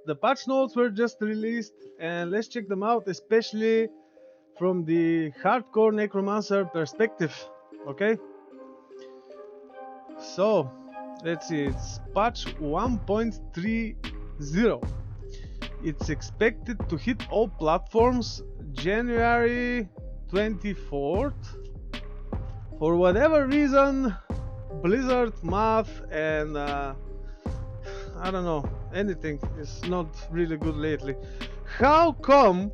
the patch notes were just released, and let's check them out, especially from the hardcore necromancer perspective. Okay, so let's see, it's patch 1.30. It's expected to hit all platforms January 24th. For whatever reason, Blizzard math and I don't know, anything is not really good lately. How come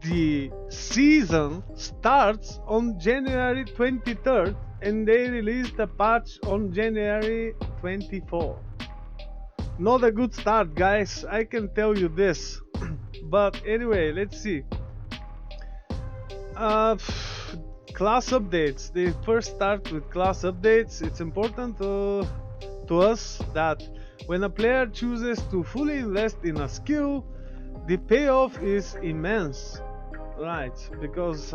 the season starts on January 23rd and they released a patch on January 24th? Not a good start, guys, I can tell you this. But anyway, let's see. Class updates. They first start with class updates. It's important to us that when a player chooses to fully invest in a skill, the payoff is immense. Right, because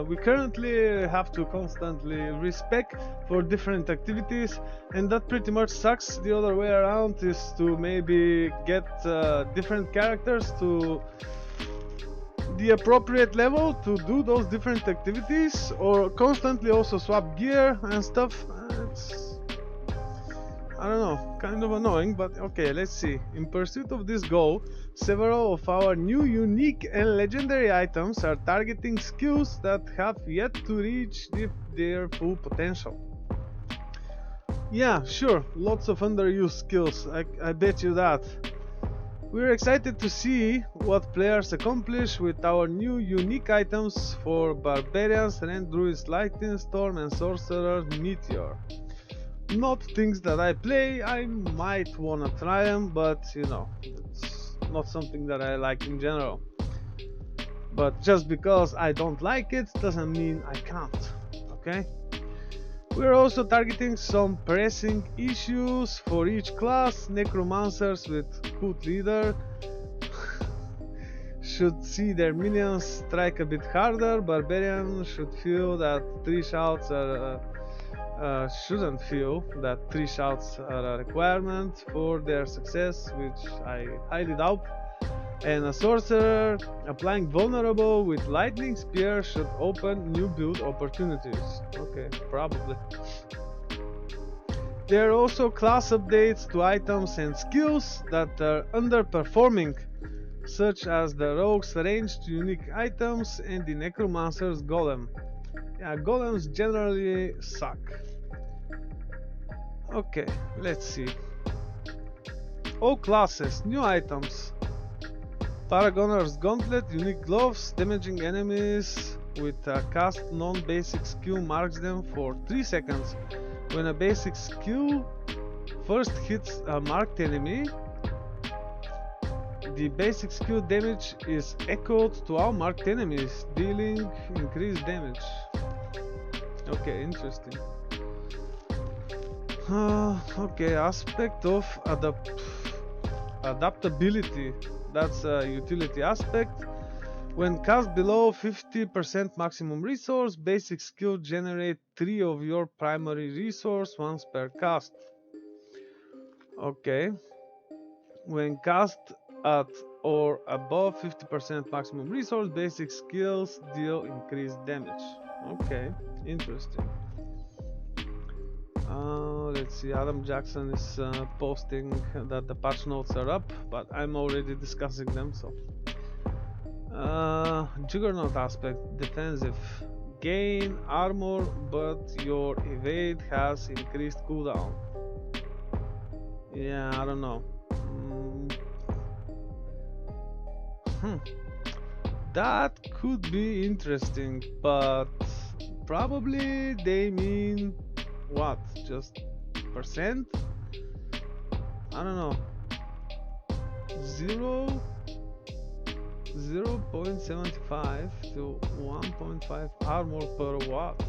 we currently have to constantly respec for different activities, and that pretty much sucks. The other way around is to maybe get different characters to the appropriate level to do those different activities, or constantly also swap gear and stuff. It's, I don't know, kind of annoying, but okay, let's see. In pursuit of this goal, several of our new unique and legendary items are targeting skills that have yet to reach their full potential. Yeah, sure, lots of underused skills, I bet you that. We're excited to see what players accomplish with our new unique items for Barbarians, Rend Druids, Lightning Storm, and Sorcerers Meteor. Not things that I play. I might wanna try them, but you know, it's not something that I like in general. But just because I don't like it doesn't mean I can't, okay? We're also targeting some pressing issues for each class. Necromancers with Cult Leader should see their minions strike a bit harder. Barbarians should feel that 3 shouts are shouldn't feel that 3 shouts are a requirement for their success, which I highly doubt. And a sorcerer applying vulnerable with lightning spear should open new build opportunities. Okay, probably. There are also class updates to items and skills that are underperforming, such as the rogue's ranged unique items and the necromancer's golem. Yeah, golems generally suck. Okay, let's see. All classes, new items. Paragoner's Gauntlet, unique gloves, damaging enemies with a cast non-basic skill marks them for 3 seconds. When a basic skill first hits a marked enemy, the basic skill damage is echoed to all marked enemies, dealing increased damage. Okay, interesting. Okay, aspect of adaptability. That's a utility aspect. When cast below 50% maximum resource, basic skill generate 3 of your primary resource once per cast. Okay. When cast at or above 50% maximum resource, basic skills deal increased damage. Okay, interesting. Let's see, Adam Jackson is posting that the patch notes are up, but I'm already discussing them, so. Juggernaut aspect, defensive. Gain armor, but your evade has increased cooldown. Yeah, I don't know. That could be interesting, but probably they mean what? Just percent? I don't know. 0.75 to 1.5 armor per watt.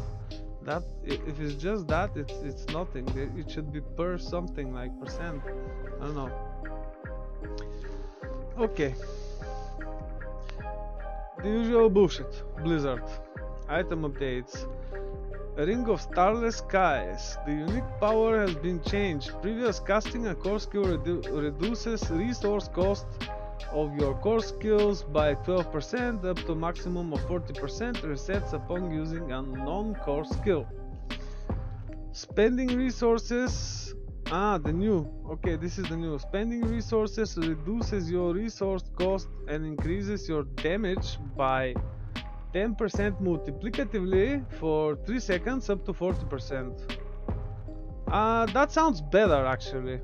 That if it's just that, it's nothing. It should be per something like percent. I don't know. Okay. The usual bullshit. Blizzard. Item updates. A ring of starless skies. The unique power has been changed. Previous casting a core skill reduces resource cost of your core skills by 12% up to maximum of 40%, resets upon using a non-core skill. Spending resources. The new. Okay, this is the new. Spending resources reduces your resource cost and increases your damage by 10% multiplicatively for 3 seconds up to 40%. That sounds better actually.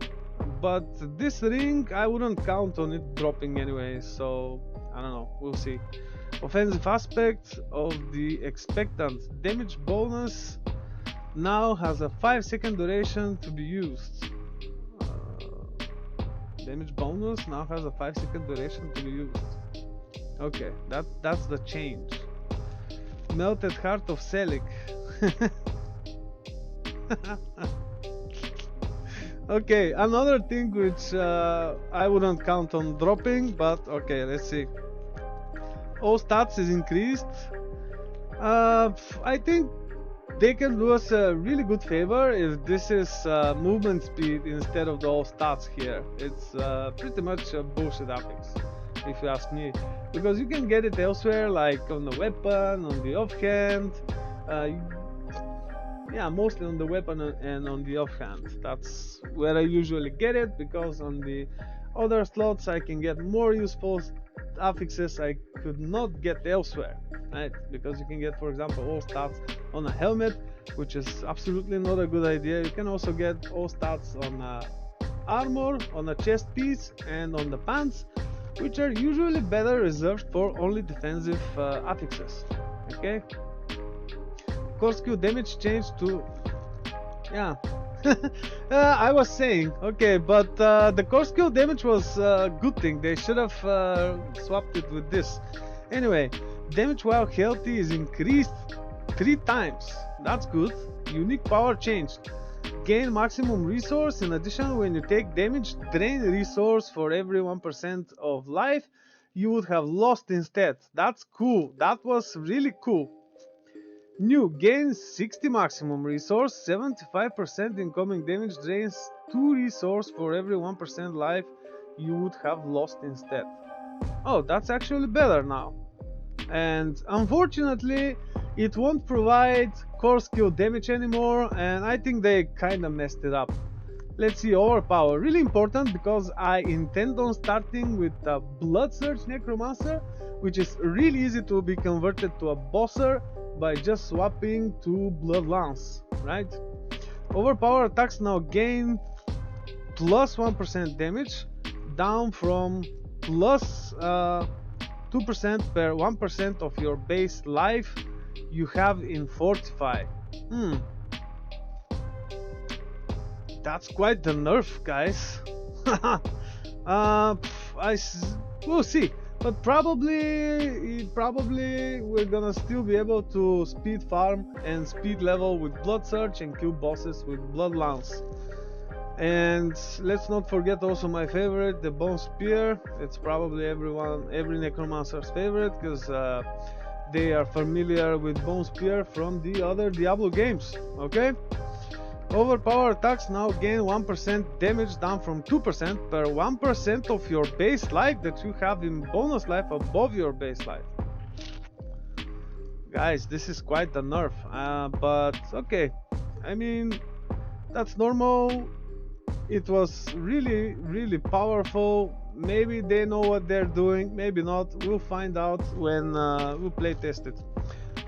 But this ring, I wouldn't count on it dropping anyway, so I don't know, we'll see. Offensive aspect of the expectant. Damage bonus now has a 5-second duration to be used. Damage bonus now has a 5-second duration to be used. Okay, that's the change. Melted Heart of Selig. Okay, another thing which I wouldn't count on dropping, but okay, let's see. All stats is increased. I think they can do us a really good favor if this is movement speed instead of the all stats here. It's pretty much a bullshit affix, if you ask me, because you can get it elsewhere, like on the weapon, on the offhand. Yeah, mostly on the weapon and on the offhand. That's where I usually get it, because on the other slots I can get more useful affixes I could not get elsewhere, right? Because you can get, for example, all stats on a helmet, which is absolutely not a good idea. You can also get all stats on armor, on a chest piece, and on the pants, which are usually better reserved for only defensive affixes. Okay. Core skill damage changed to, yeah. I was saying, okay, but the core skill damage was a good thing. They should have swapped it with this. Anyway, damage while healthy is increased 3 times. That's good. Unique power changed. Gain maximum resource. In addition, when you take damage, drain resource for every 1% of life you would have lost instead. That's cool. That was really cool. New, gain 60 maximum resource, 75% incoming damage, drains 2 resource for every 1% life you would have lost instead. Oh, that's actually better now. And unfortunately, it won't provide core skill damage anymore, and I think they kinda messed it up. Let's see, overpower. Really important, because I intend on starting with a Blood Surge Necromancer, which is really easy to be converted to a bosser by just swapping to Blood Lance, right? Overpower attacks now gain plus 1% damage, down from plus 2% per 1% of your base life you have in Fortify. That's quite the nerf, guys. We'll see. But probably we're gonna still be able to speed farm and speed level with Blood Surge and kill bosses with Blood Lance. And let's not forget also my favorite, the Bone Spear. It's probably every Necromancer's favorite, because they are familiar with Bone Spear from the other Diablo games. Okay? Overpower attacks now gain 1% damage, down from 2% per 1% of your base life that you have in bonus life above your base life. Guys, this is quite a nerf, but okay. I mean, that's normal. It was really powerful. Maybe they know what they're doing, maybe not. We'll find out when we play test it.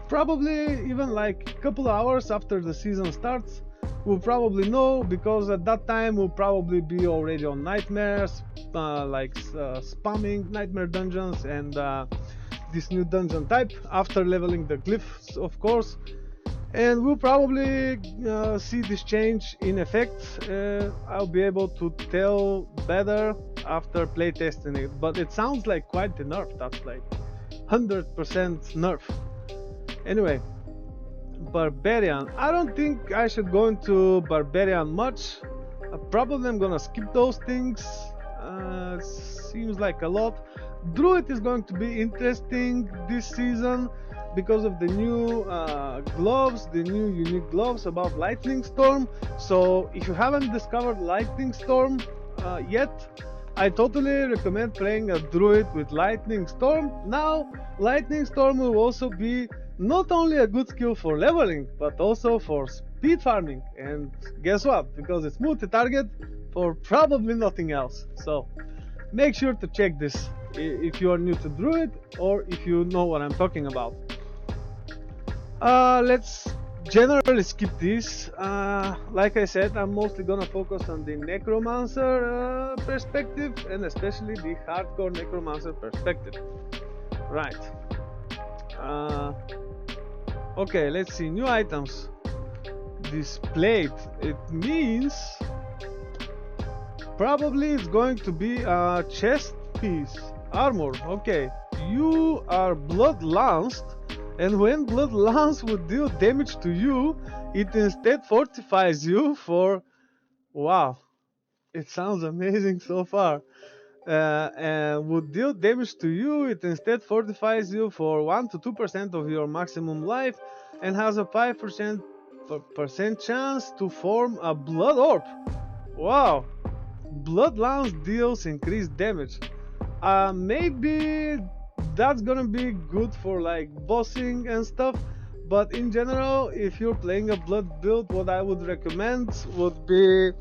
Probably even like a couple of hours after the season starts. We'll probably know, because at that time we'll probably be already on nightmares, spamming nightmare dungeons and this new dungeon type after leveling the glyphs, of course. And we'll probably see this change in effect. I'll be able to tell better after playtesting it, but it sounds like quite the nerf. That's like 100% nerf. Anyway, Barbarian. I don't think I should go into Barbarian much. Probably I'm gonna skip those things. Seems like a lot. Druid is going to be interesting this season because of the new gloves, the new unique gloves about Lightning Storm. So if you haven't discovered Lightning Storm yet, I totally recommend playing a Druid with Lightning Storm. Now, Lightning Storm will also be not only a good skill for leveling, but also for speed farming. And guess what? Because it's multi-target for probably nothing else. So make sure to check this if you are new to Druid or if you know what I'm talking about. Let's generally skip this. Like I said, I'm mostly gonna focus on the Necromancer perspective, and especially the hardcore Necromancer perspective. Right. Okay, let's see. New items displayed. It means probably it's going to be a chest piece. Armor. Okay. You are blood lanced, and when blood lance would deal damage to you, it instead fortifies you for... Wow, it sounds amazing so far. And would deal damage to you, it instead fortifies you for 1 to 2% of your maximum life, and has a 5% chance to form a blood orb. Wow, blood lance deals increased damage. Maybe that's gonna be good for like bossing and stuff, but in general, if you're playing a blood build, what I would recommend would be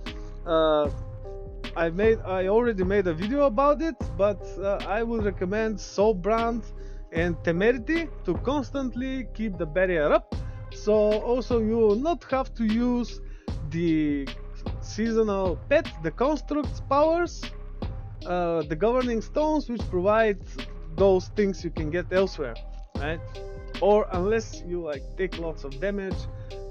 I already made a video about it, but I would recommend SUBLIME and Temerity to constantly keep the barrier up, so also you will not have to use the seasonal pet, the construct's powers, the governing stones, which provide those things you can get elsewhere, right? Or unless you like take lots of damage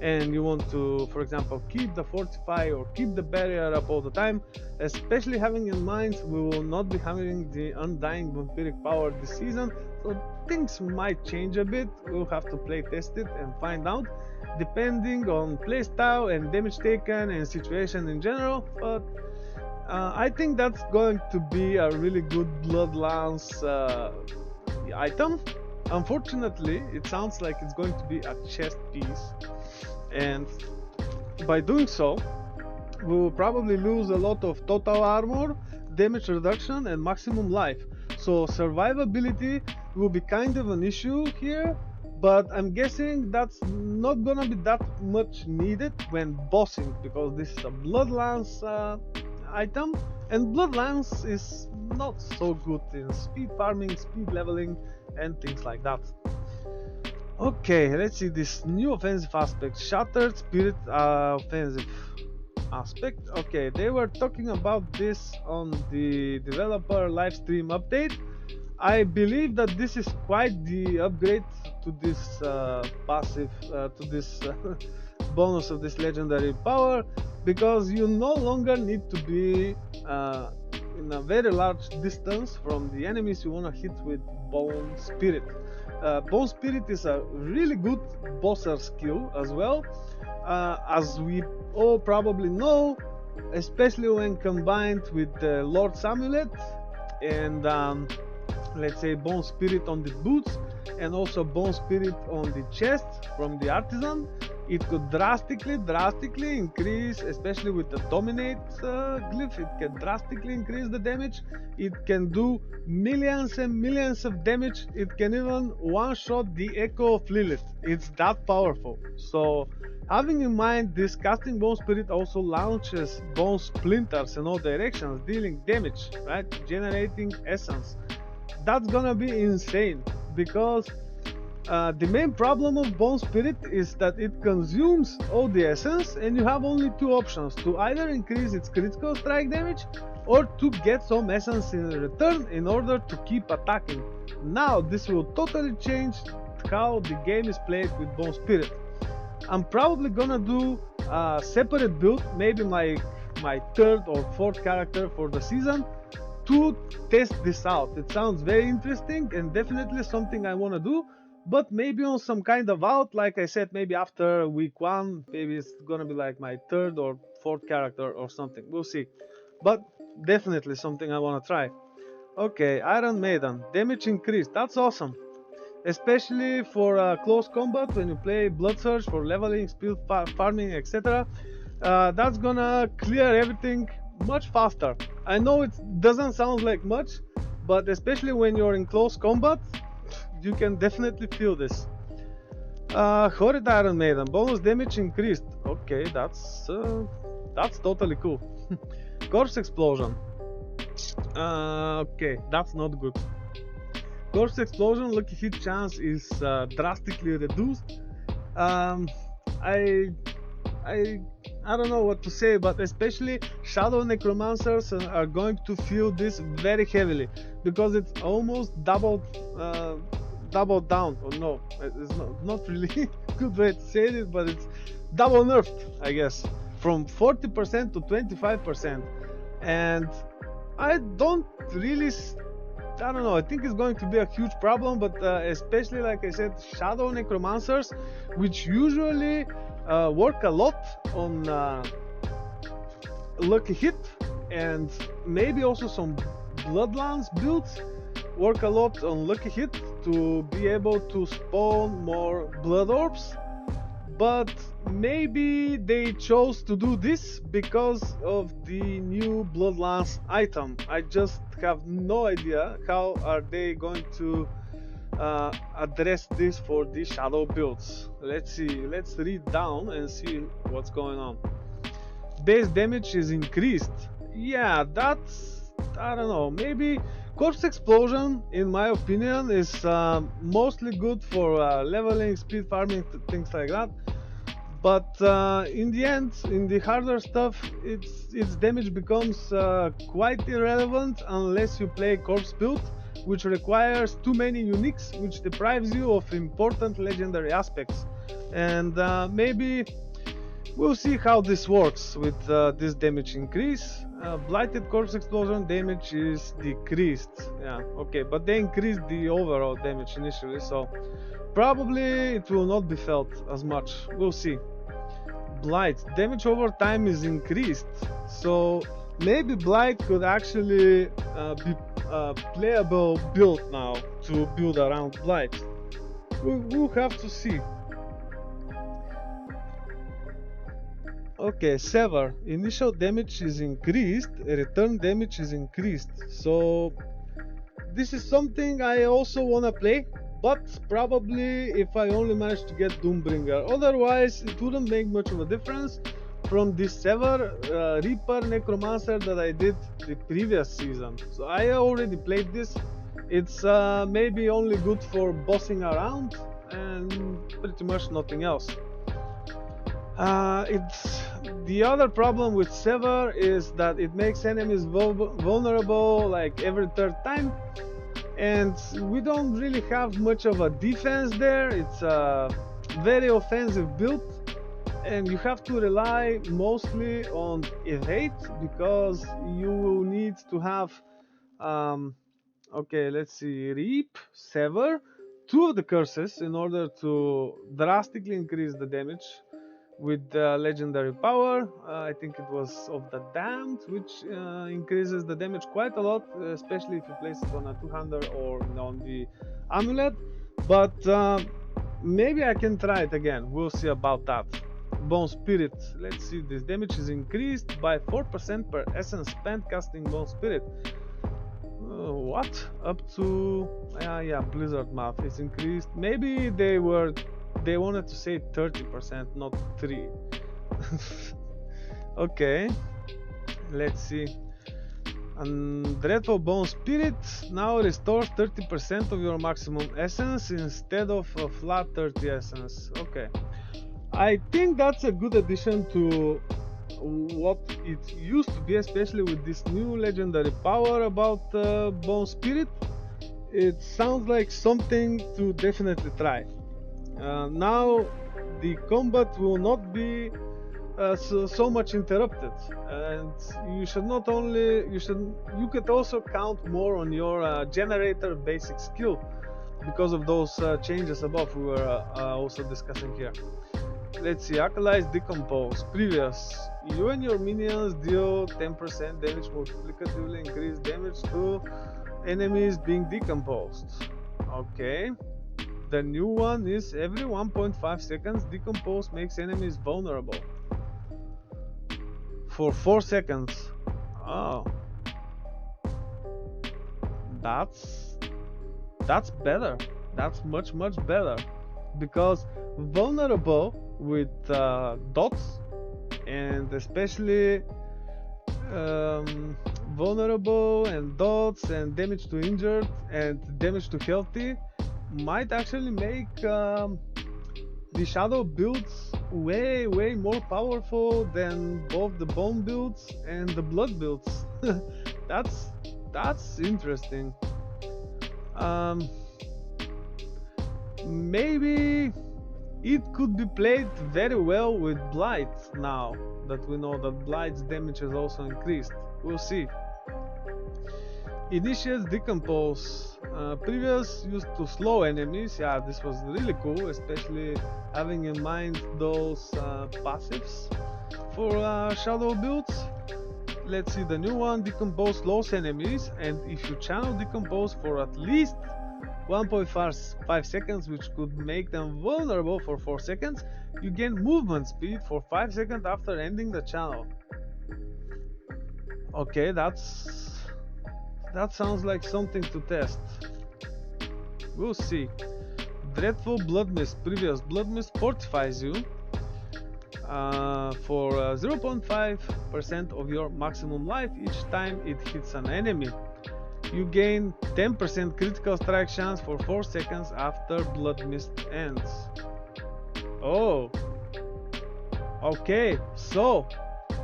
and you want to, for example, keep the fortify or keep the barrier up all the time, especially having in mind we will not be having the undying vampiric power this season, so things might change a bit. We'll have to play test it and find out, depending on playstyle and damage taken and situation in general, but I think that's going to be a really good blood lance item. Unfortunately, it sounds like it's going to be a chest piece, and by doing so, we will probably lose a lot of total armor, damage reduction, and maximum life. So survivability will be kind of an issue here, but I'm guessing that's not gonna be that much needed when bossing, because this is a blood lance item, and blood lance is not so good in speed farming, speed leveling, and things like that. Okay, let's see this new offensive aspect, Shattered Spirit offensive aspect. Okay, they were talking about this on the developer live stream update. I believe that this is quite the upgrade to this passive, to this bonus of this legendary power, because you no longer need to be in a very large distance from the enemies you want to hit with Bone Spirit. Bone Spirit is a really good bosser skill as well, as we all probably know, especially when combined with the Lord's Amulet and let's say Bone Spirit on the boots, and also Bone Spirit on the chest from the Artisan. It could drastically increase, especially with the Dominate glyph, it can drastically increase the damage. It can do millions and millions of damage. It can even one-shot the Echo of Lilith. It's that powerful. So having in mind this, casting Bone Spirit also launches bone splinters in all directions, dealing damage, right? Generating essence. That's gonna be insane, because the main problem of Bone Spirit is that it consumes all the essence, and you have only two options: to either increase its critical strike damage or to get some essence in return in order to keep attacking. Now this will totally change how the game is played with Bone Spirit. I'm probably gonna do a separate build, maybe my third or fourth character for the season, to test this out. It sounds very interesting and definitely something I want to do, but maybe on some kind of out, like I said, maybe after week 1, maybe it's gonna be like my third or fourth character or something, we'll see, but definitely something I want to try. Okay, Iron Maiden, damage increased, that's awesome. Especially for close combat, when you play Blood Surge for leveling, speed farming, etc. That's gonna clear everything much faster. I know it doesn't sound like much, but especially when you're in close combat, you can definitely feel this. Horrid Iron Maiden, bonus damage increased. Okay, that's totally cool. Corpse Explosion. Okay, that's not good. Corpse Explosion, lucky hit chance is drastically reduced. Um, I, I, I don't know what to say, but especially Shadow Necromancers are going to feel this very heavily because it's almost doubled down. Or no, it's not really good way to say it, but it's double nerfed, I guess, from 40% to 25%, and I don't really. I don't know, I think it's going to be a huge problem, but especially, like I said, Shadow Necromancers, which usually work a lot on lucky hit, and maybe also some Bloodlands builds work a lot on lucky hit to be able to spawn more blood orbs. But maybe they chose to do this because of the new Bloodlands item. I just have no idea how are they going to address this for the shadow builds. Let's see, let's read down and see what's going on. Base damage is increased. Yeah, that's, I don't know, maybe Corpse Explosion, in my opinion, is mostly good for leveling, speed farming, things like that. But in the end, in the harder stuff, its damage becomes quite irrelevant unless you play Corpse build, which requires too many uniques, which deprives you of important legendary aspects. And maybe we'll see how this works with this damage increase. Blighted Corpse Explosion damage is decreased. Yeah, okay, but they increased the overall damage initially, so probably it will not be felt as much. We'll see. Blight damage over time is increased, so maybe Blight could actually be a playable build now to build around Blight. We'll have to see. Okay, Sever. Initial damage is increased, return damage is increased. So this is something I also wanna play, but probably if I only manage to get Doombringer. Otherwise, it wouldn't make much of a difference from this Sever Reaper Necromancer that I did the previous season. So I already played this. It's maybe only good for bossing around and pretty much nothing else. It's the other problem with Sever is that it makes enemies vulnerable like every third time, and we don't really have much of a defense there. It's a very offensive build, and you have to rely mostly on evade because you will need to have okay, let's see, Reap, Sever, two of the curses in order to drastically increase the damage with the legendary power. I think it was of the Damned, which increases the damage quite a lot, especially if you place it on a two-hander or on the amulet. But maybe I can try it again. We'll see about that. Bone Spirit. Let's see. This damage is increased by 4% per essence spent casting Bone Spirit. What? Up to yeah, Blizzard math is increased. Maybe they wanted to say 30%, not 3. Okay, let's see. And Dreadful Bone Spirit now restores 30% of your maximum essence instead of a flat 30 essence. Okay, I think that's a good addition to what it used to be, especially with this new legendary power about Bone Spirit. It sounds like something to definitely try. Now the combat will not be so much interrupted, and you could also count more on your generator basic skill because of those changes above we were also discussing here. Let's see, Acolytes Decompose. Previous, you and your minions deal 10% damage multiplicatively, increase damage to enemies being decomposed. Okay. The new one is every 1.5 seconds decompose makes enemies vulnerable. For 4 seconds. Oh. That's better. That's much better. Because vulnerable with dots, and especially vulnerable and dots and damage to injured and damage to healthy might actually make the shadow builds way more powerful than both the bone builds and the blood builds. that's interesting. Maybe it could be played very well with Blight now that we know that Blight's damage has also increased. We'll see. Initiates decompose. Previous used to slow enemies. Yeah, this was really cool, especially having in mind those passives for shadow builds. Let's see the new one. Decompose slows enemies, and if you channel decompose for at least 1.5 seconds, which could make them vulnerable for 4 seconds, you gain movement speed for 5 seconds after ending the channel. Okay, that sounds like something to test. We'll see. Dreadful Blood Mist. Previous Blood Mist fortifies you for 0.5% of your maximum life each time it hits an enemy. You gain 10% critical strike chance for 4 seconds after Blood Mist ends. Oh. Okay, so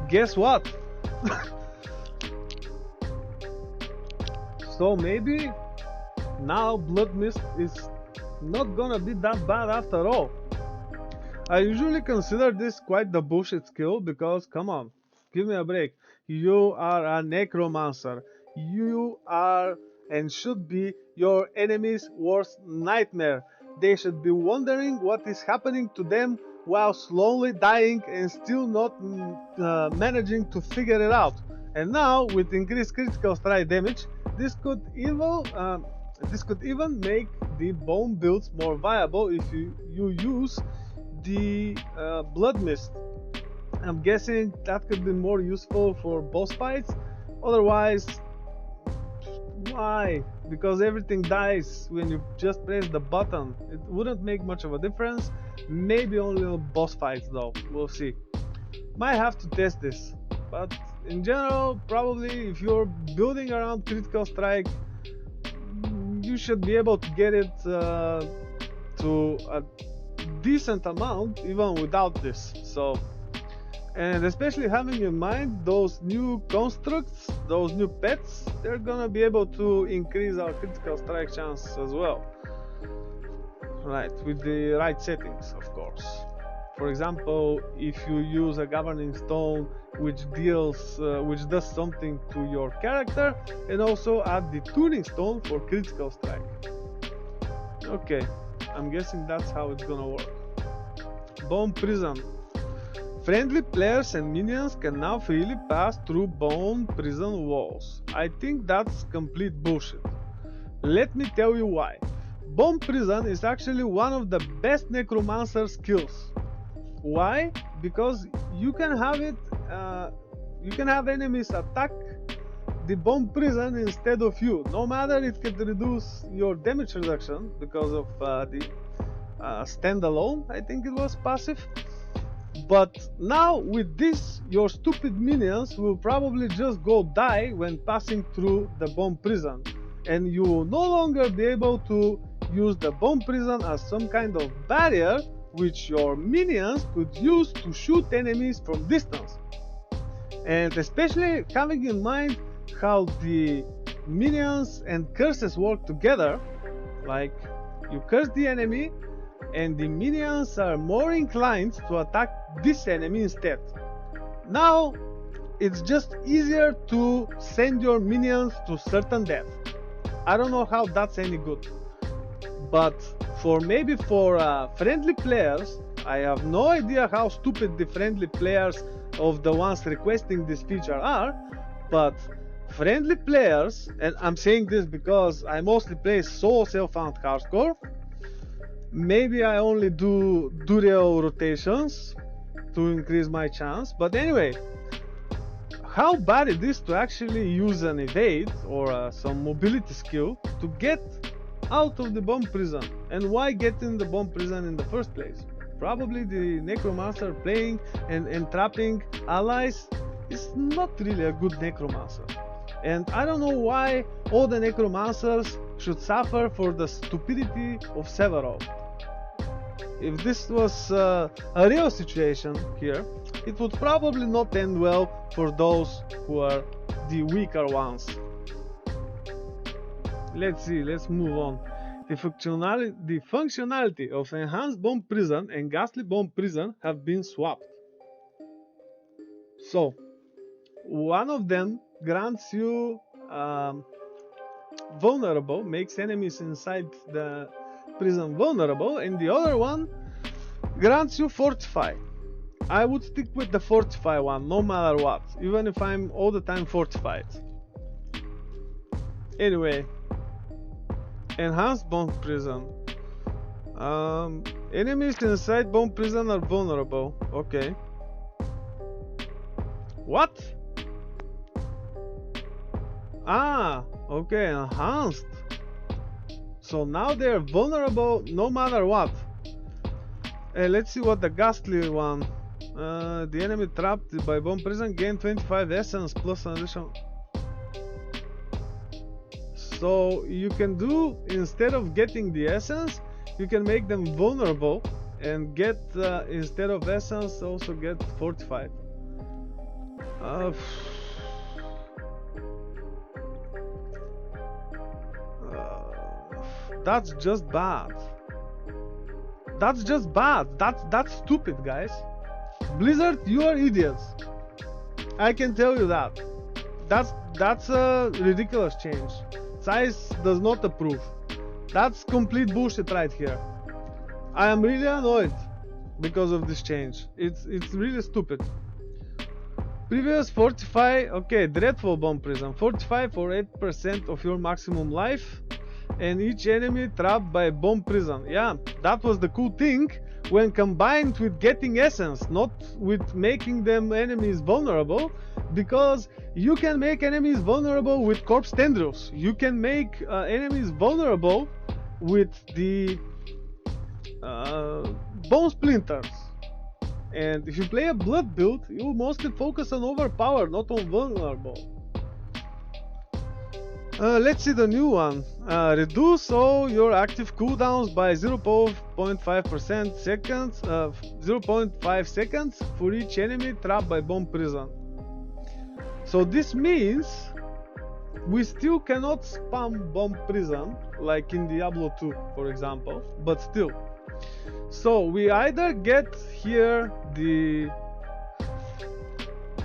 guess what? So maybe now Blood Mist is not gonna be that bad after all. I usually consider this quite the bullshit skill because, come on, give me a break. You are a necromancer. You are and should be your enemy's worst nightmare. They should be wondering what is happening to them while slowly dying and still not managing to figure it out. And now, with increased critical strike damage, this could even make the bone builds more viable if you use the Blood Mist. I'm guessing that could be more useful for boss fights. Otherwise, why? Because everything dies when you just press the button. It wouldn't make much of a difference. Maybe only on boss fights though. We'll see. Might have to test this. But in general, probably if you're building around critical strike, you should be able to get it to a decent amount even without this. So, and especially having in mind those new constructs, those new pets, they're gonna be able to increase our critical strike chance as well. Right, with the right settings, of course. For example, if you use a governing stone which does something to your character, and also add the tuning stone for critical strike. Okay, I'm guessing that's how it's gonna work. Bone Prison. Friendly players and minions can now freely pass through Bone Prison walls. I think that's complete bullshit. Let me tell you why. Bone Prison is actually one of the best necromancer skills. Why? Because you can have it. You can have enemies attack the Bone Prison instead of you. No matter, it can reduce your damage reduction because of the standalone, I think it was, passive. But now with this, your stupid minions will probably just go die when passing through the Bone Prison, and you will no longer be able to use the Bone Prison as some kind of barrier which your minions could use to shoot enemies from distance. And especially having in mind how the minions and curses work together, like you curse the enemy and the minions are more inclined to attack this enemy instead. Now it's just easier to send your minions to certain death. I don't know how that's any good, but for friendly players, I have no idea how stupid the friendly players of the ones requesting this feature are, but friendly players, and I'm saying this because I mostly play solo self-found hardcore. Maybe I only do dual rotations to increase my chance, but anyway, how bad it is to actually use an evade or some mobility skill to get out of the bomb prison, and why get in the bomb prison in the first place? Probably the necromancer playing and trapping allies is not really a good necromancer, and I don't know why all the necromancers should suffer for the stupidity of several. If this was a real situation here, it would probably not end well for those who are the weaker ones. Let's see, let's move on. The functionality of Enhanced Bomb Prison and Ghastly Bomb Prison have been swapped. So, one of them grants you vulnerable, makes enemies inside the prison vulnerable, and the other one grants you fortify. I would stick with the fortify one no matter what, even if I'm all the time fortified. Anyway, Enhanced Bomb Prison. Enemies inside bomb prison are vulnerable. Okay. What? Ah, okay, enhanced. So now they're vulnerable no matter what. Let's see what the ghastly one. The enemy trapped by bomb prison gain 25 essence plus an additional. So you can do, instead of getting the essence, you can make them vulnerable and get instead of essence also get fortified. That's just bad. That's just bad. That's stupid, guys. Blizzard, you are idiots. I can tell you that. That's a ridiculous change. Zeiss does not approve. That's complete bullshit right here. I am really annoyed because of this change. It's really stupid. Previous fortify, okay, dreadful bomb prison. Fortify for 8% of your maximum life, and each enemy trapped by bomb prison. Yeah, that was the cool thing when combined with getting essence, not with making them enemies vulnerable, because you can make enemies vulnerable with corpse tendrils. You can make enemies vulnerable with the bone splinters. And if you play a blood build, you mostly focus on overpower, not on vulnerable. Let's see the new one. Reduce all your active cooldowns by 0.5 seconds, 0.5 seconds for each enemy trapped by bomb prison. So this means we still cannot spam bomb prison like in Diablo 2, for example, but still. So we either get here the...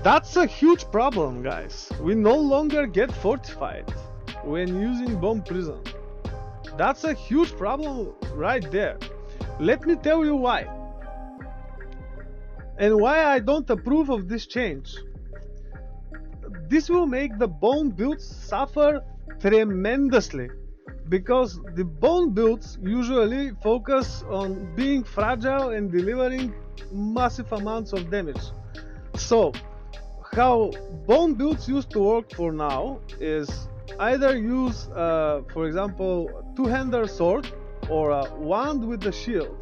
That's a huge problem, guys. We no longer get fortified when using bomb prison. That's a huge problem right there. Let me tell you why. And why I don't approve of this change. This will make the bone builds suffer tremendously, because the bone builds usually focus on being fragile and delivering massive amounts of damage. So how bone builds used to work for now is either use for example two-hander sword or a wand with the shield.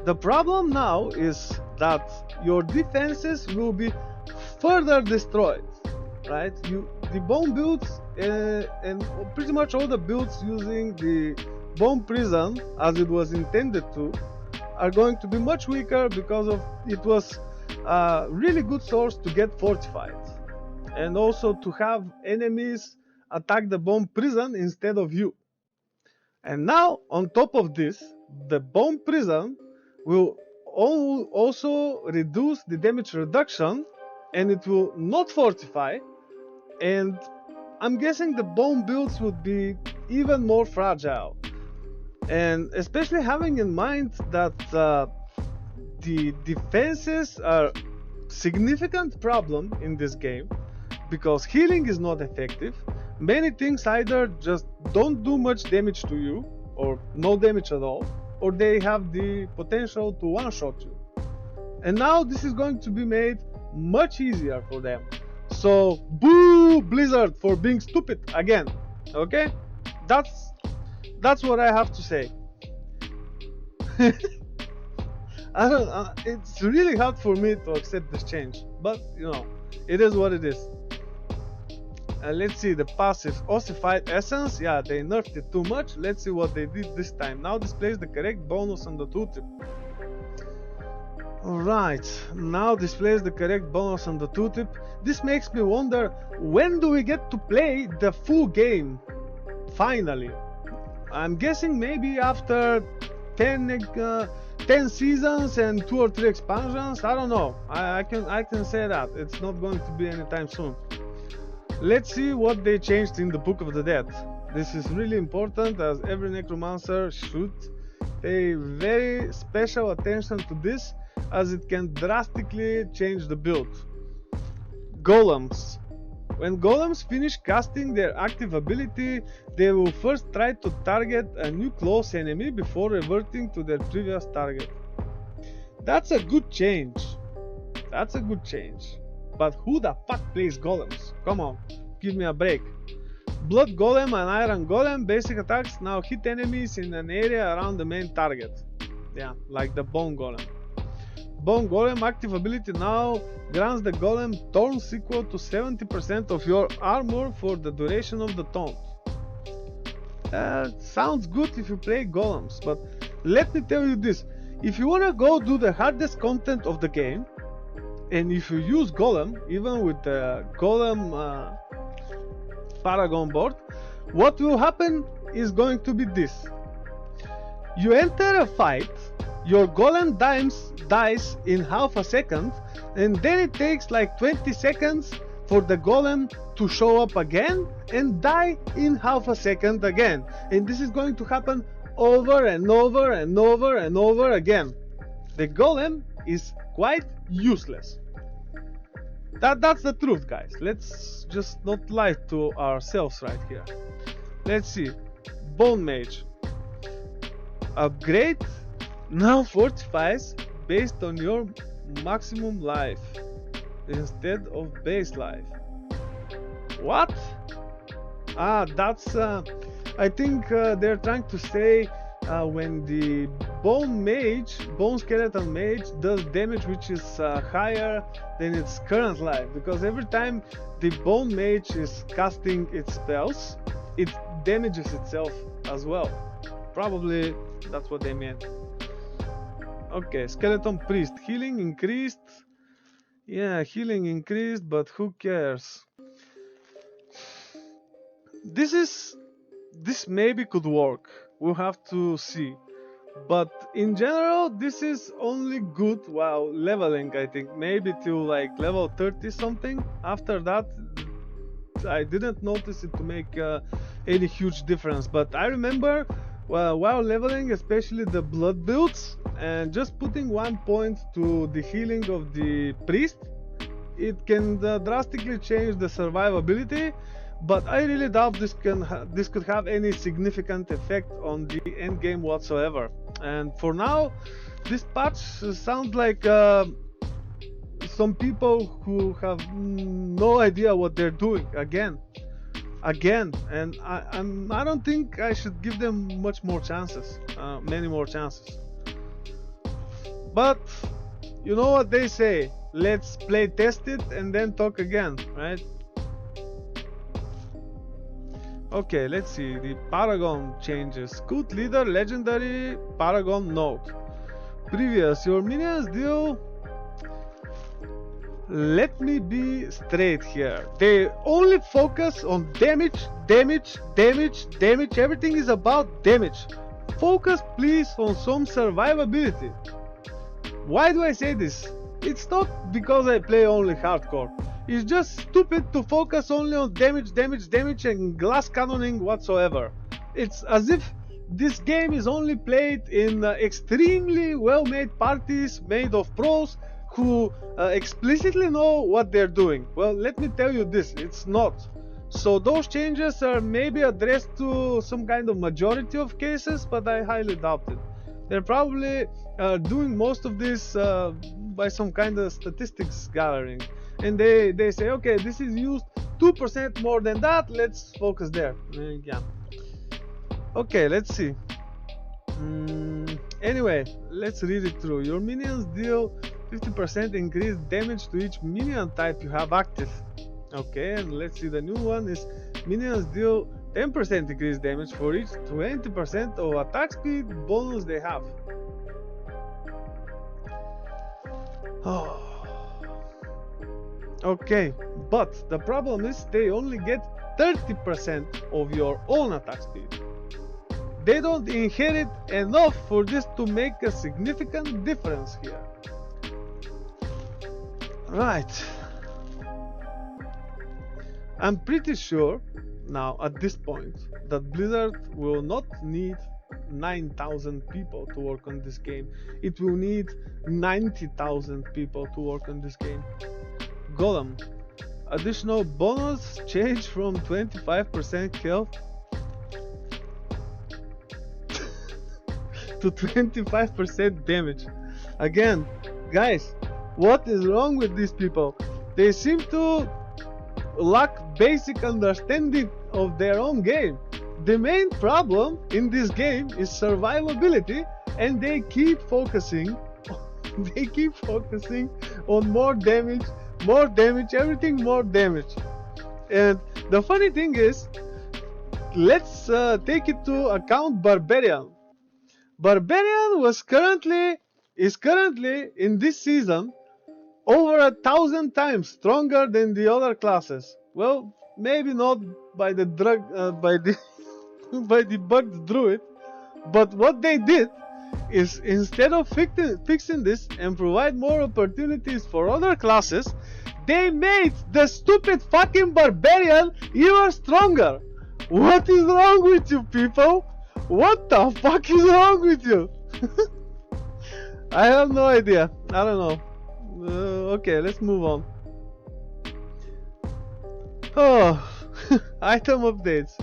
The problem now is that your defenses will be further destroyed, right? The bone builds and pretty much all the builds using the bone prison as it was intended to are going to be much weaker, because of it was a really good source to get fortified and also to have enemies attack the bone prison instead of you. And now on top of this, the bone prison will also reduce the damage reduction, and it will not fortify, and I'm guessing the bone builds would be even more fragile. And especially having in mind that the defenses are significant problem in this game, because healing is not effective. Many things either just don't do much damage to you, or no damage at all, or they have the potential to one-shot you. And now this is going to be made much easier for them. So boo Blizzard for being stupid again. Okay, that's what I have to say. I don't. It's really hard for me to accept this change, but you know, it is what it is. Let's see the passive ossified essence. Yeah, they nerfed it too much. Let's see what they did this time. Now displays the correct bonus on the tooltip. Alright, now displays the correct bonus on the tooltip. This makes me wonder, when do we get to play the full game? Finally. I'm guessing maybe after 10 seasons and 2 or 3 expansions. I don't know. I can say that. It's not going to be anytime soon. Let's see what they changed in the Book of the Dead. This is really important, as every necromancer should pay very special attention to this, as it can drastically change the build. Golems. When golems finish casting their active ability, they will first try to target a new close enemy before reverting to their previous target. That's a good change. That's a good change. But who the fuck plays golems? Come on, give me a break. Blood golem and iron golem basic attacks now hit enemies in an area around the main target. Yeah, like the bone golem. Bone golem active ability now grants the golem taunts equal to 70% of your armor for the duration of the taunt. Sounds good if you play golems, but let me tell you this: if you wanna go do the hardest content of the game, and if you use golem, even with the golem paragon board, what will happen is going to be this. You enter a fight, your golem dies in half a second, and then it takes like 20 seconds for the golem to show up again and die in half a second again. And this is going to happen over and over and over and over again. The golem is quite useless. That's the truth, guys. Let's just not lie to ourselves right here. Let's see. Bone Mage. Upgrade now fortifies based on your maximum life instead of base life. What? That's I think they're trying to say when the bone skeleton mage does damage which is higher than its current life, because every time the bone mage is casting its spells, it damages itself as well. Probably that's what they meant. Okay, skeleton priest. Healing increased. Yeah, healing increased, but who cares? This maybe could work. We'll have to see. But in general, this is only good while leveling, I think. Maybe till like level 30 something. After that, I didn't notice it to make any huge difference. But I remember while leveling, especially the blood builds, and just putting 1 point to the healing of the priest, it can drastically change the survivability. But I really doubt this could have any significant effect on the end game whatsoever. And for now, this patch sounds like some people who have no idea what they're doing again, and I don't think I should give them many more chances. But you know what they say: let's play test it and then talk again, right? Okay, let's see the Paragon changes. Cult Leader Legendary Paragon Note. Previous, your minions deal. Let me be straight here. They only focus on damage. Everything is about damage. Focus please on some survivability. Why do I say this? It's not because I play only hardcore. It's just stupid to focus only on damage and glass cannoning whatsoever. It's as if this game is only played in extremely well-made parties made of pros who explicitly know what they're doing. Well, let me tell you this, it's not. So those changes are maybe addressed to some kind of majority of cases, but I highly doubt it. They're probably doing most of this by some kind of statistics gathering, and they say, okay, this is used 2% more than that, let's focus there. Yeah. Okay, let's see. Anyway, let's read it through. Your minions deal 50% increased damage to each minion type you have active. Okay, and let's see, the new one is minions deal 10% increased damage for each 20% of attack speed bonus they have. Oh. Okay, but the problem is they only get 30% of your own attack speed. They don't inherit enough for this to make a significant difference here. Right. I'm pretty sure now at this point that Blizzard will not need 9,000 people to work on this game. It will need 90,000 people to work on this game. Golem. Additional bonus change from 25% health to 25% damage. Again, guys, what is wrong with these people? They seem to lack basic understanding of their own game. The main problem in this game is survivability, and they keep focusing on more damage, everything more damage. And the funny thing is, let's take it to account Barbarian. Barbarian is currently in this season over 1,000 times stronger than the other classes. Well, maybe not by the by the bugged druid, but what they did is, instead of fixing this and provide more opportunities for other classes, they made the stupid fucking barbarian even stronger. What is wrong with you people? What the fuck is wrong with you? I have no idea. I don't know. Okay, let's move on. Oh, item updates.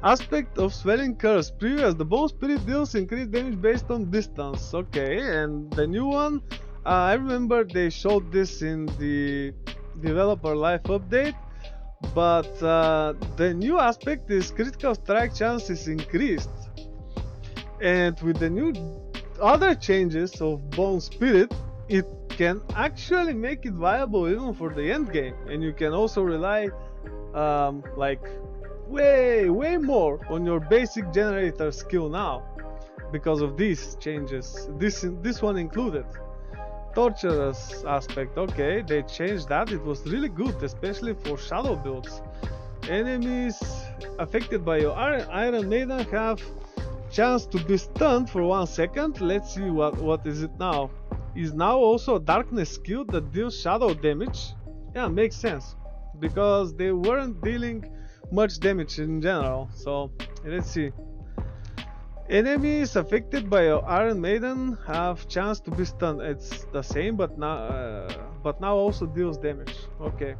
Aspect of Swelling Curse. Previous, the Bone Spirit deals increased damage based on distance. Okay, and the new one, I remember they showed this in the developer life update, but the new aspect is critical strike chance is increased. And with the new other changes of Bone Spirit, it can actually make it viable even for the end game, and you can also rely like way more on your basic generator skill now because of these changes, this one included. Torturous aspect, okay, they changed that. It was really good, especially for shadow builds. Enemies affected by your Iron Maiden have chance to be stunned for 1 second. Let's see what is it now. Is now also a darkness skill that deals shadow damage. Yeah, makes sense, because they weren't dealing much damage in general. So let's see. Enemies affected by Iron Maiden have chance to be stunned. It's the same, but now also deals damage. Okay.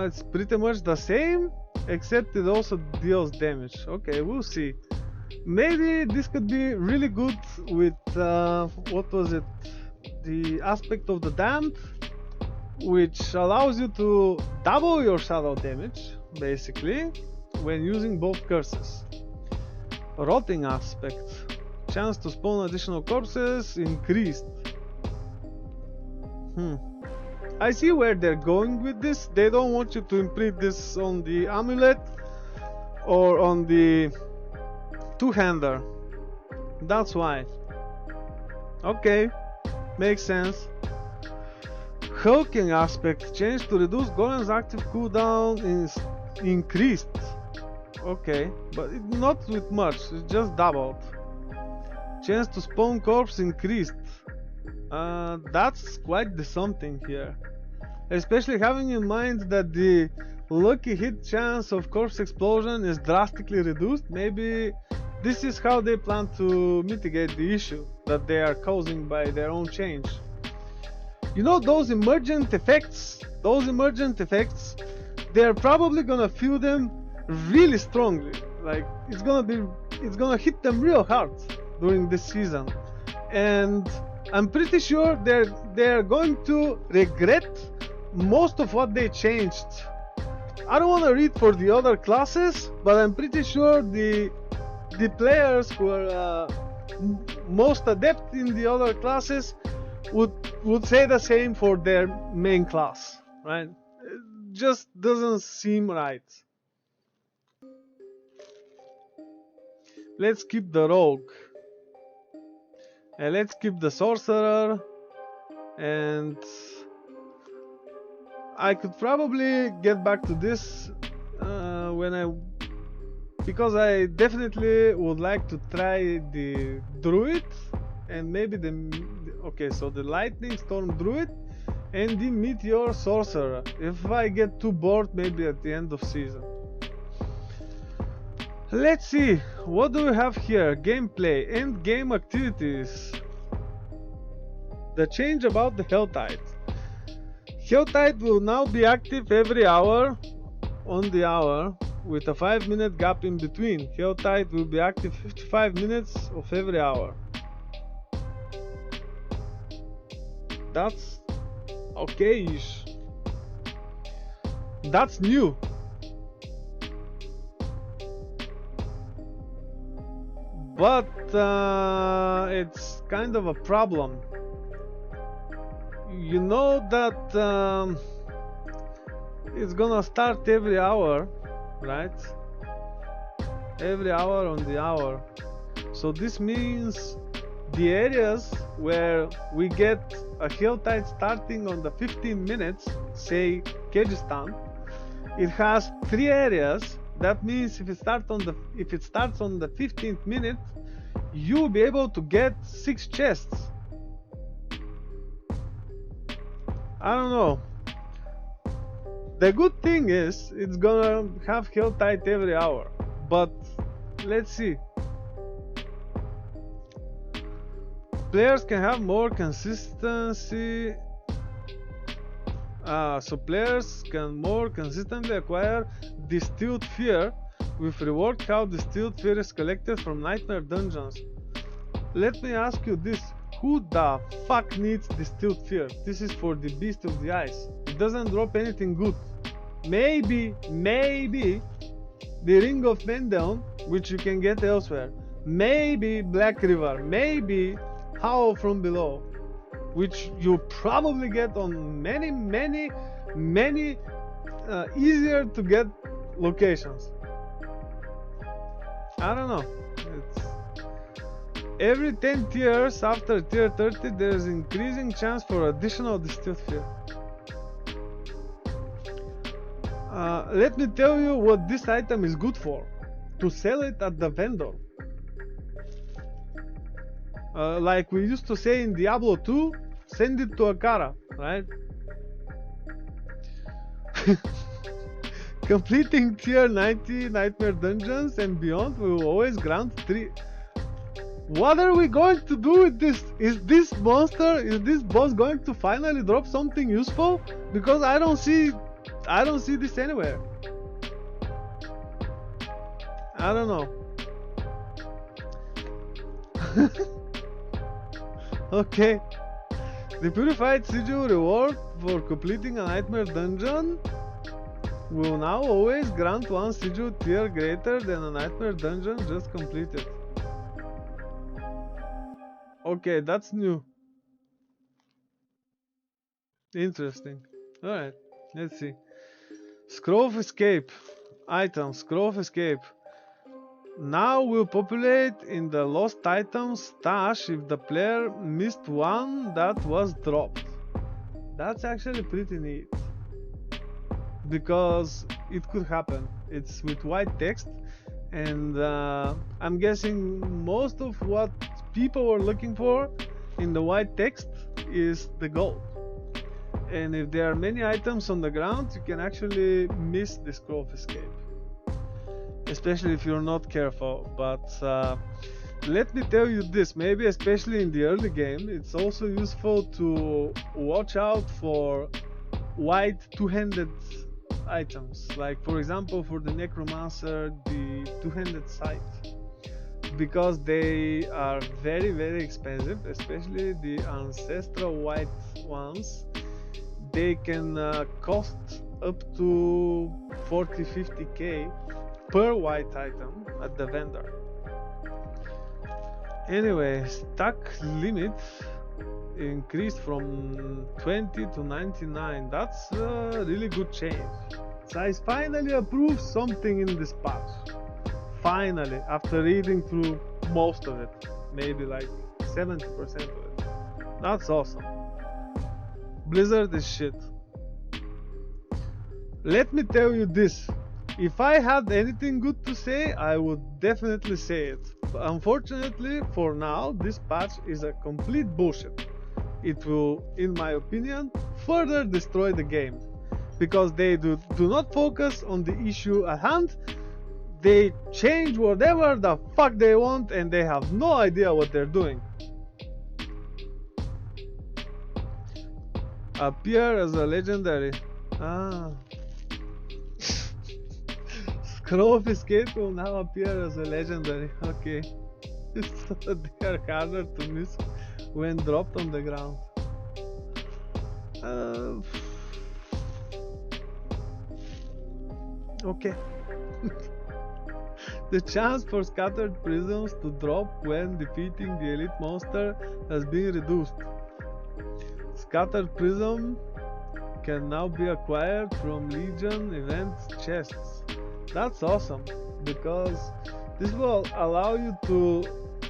It's pretty much the same, except it also deals damage. Okay, we'll see. Maybe this could be really good with what was it? The aspect of the damned, which allows you to double your shadow damage, basically, when using both curses. Rotting aspect. Chance to spawn additional corpses increased. I see where they're going with this. They don't want you to imprint this on the amulet or on the two-hander. That's why. Okay, makes sense. Hulking aspect. Change to reduce Golem's active cooldown is increased. Okay, but not with much, it's just doubled. Chance to spawn corpse increased. That's quite the something here. Especially having in mind that the lucky hit chance of corpse explosion is drastically reduced. Maybe this is how they plan to mitigate the issue that they are causing by their own change. You know, those emergent effects, they're probably gonna feel them really strongly. Like it's gonna hit them real hard during this season, and I'm pretty sure they're going to regret most of what they changed. I don't want to read for the other classes, but I'm pretty sure the players who are most adept in the other classes would say the same for their main class, right? It just doesn't seem right. Let's keep the rogue, and let's keep the sorcerer, and I could probably get back to this because I definitely would like to try the druid and maybe okay, so the lightning storm druid and the meteor sorcerer if I get too bored, maybe at the end of season. Let's see, what do we have here? Gameplay, end game activities. The change about the Helltide. Helltide will now be active every hour on the hour with a 5-minute gap in between. Helltide will be active 55 minutes of every hour. That's okay-ish. That's new. But it's kind of a problem. You know that it's gonna start every hour, right? Every hour on the hour. So this means the areas where we get a Helltide starting on the 15 minutes, say Kyrgyzstan, it has 3 areas. That means if it starts on the 15th minute, you'll be able to get 6 chests. I don't know. The good thing is it's gonna have Helltide every hour, but let's see. Players can have more consistency. So players can more consistently acquire Distilled Fear with reward how Distilled Fear is collected from Nightmare Dungeons. Let me ask you this. Who the fuck needs Distilled Fear? This is for the Beast of the Ice. It doesn't drop anything good. Maybe the Ring of Mendeln, which you can get elsewhere. Maybe Black River. Maybe Howl from Below, which you probably get on many easier to get locations. I don't know. It's every 10 tiers after tier 30 there is increasing chance for additional Distilled Fear. Let me tell you what this item is good for. To sell it at the vendor. Like we used to say in Diablo 2, send it to Akara, right? Completing tier 90 Nightmare Dungeons and beyond will always grant 3. What are we going to do with this? Is this boss going to finally drop something useful? Because I don't see this anywhere. I don't know. Okay. The Purified Sigil reward for completing a Nightmare Dungeon will now always grant 1 Sigil tier greater than a Nightmare Dungeon just completed. Okay, that's new. Interesting. Alright, let's see. Scroll of Escape. Item, Scroll of Escape. Now will populate in the lost items stash if the player missed one that was dropped. That's actually pretty neat. Because it could happen. It's with white text, and I'm guessing most of what people were looking for in the white text is the gold. And if there are many items on the ground, you can actually miss the Scroll of Escape. especially if you're not careful. But let me tell you this, maybe especially in the early game, it's also useful to watch out for white two-handed items, like for example for the necromancer, the two-handed scythe, because they are very expensive, especially the ancestral white ones. They can cost up to 40-50k per white item at the vendor. Anyway, stack limit increased from 20 to 99. That's a really good change. Zeiss finally approved something in this patch. Finally, after reading through most of it, maybe like 70% of it. That's awesome. Blizzard is shit. Let me tell you this. If I had anything good to say, I would definitely say it. But unfortunately, for now, this patch is a complete bullshit. It will, in my opinion, further destroy the game. Because they do not focus on the issue at hand. They change whatever the fuck they want and they have no idea what they're doing. Appear as a legendary. Ah. Scroll Escape will now appear as a legendary. Okay. So they are harder to miss when dropped on the ground. Okay. The chance for scattered prisms to drop when defeating the elite monster has been reduced. Scattered prism can now be acquired from Legion event chests. That's awesome, because this will allow you to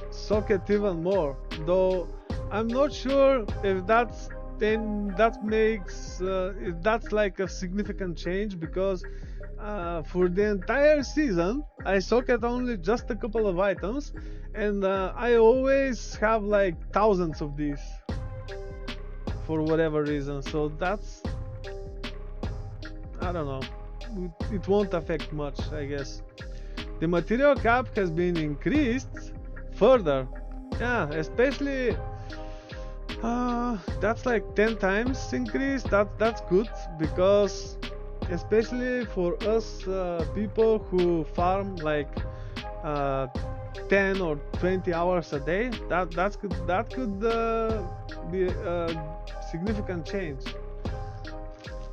socket even more, though I'm not sure if that's if that's like a significant change, because for the entire season I socket only just a couple of items, and I always have like thousands of these for whatever reason, so that's, I don't know, it won't affect much, I guess. The material cap has been increased further. Yeah, especially that's like 10 times increase. That's good, because especially for us people who farm like 10 or 20 hours a day, that could be a significant change.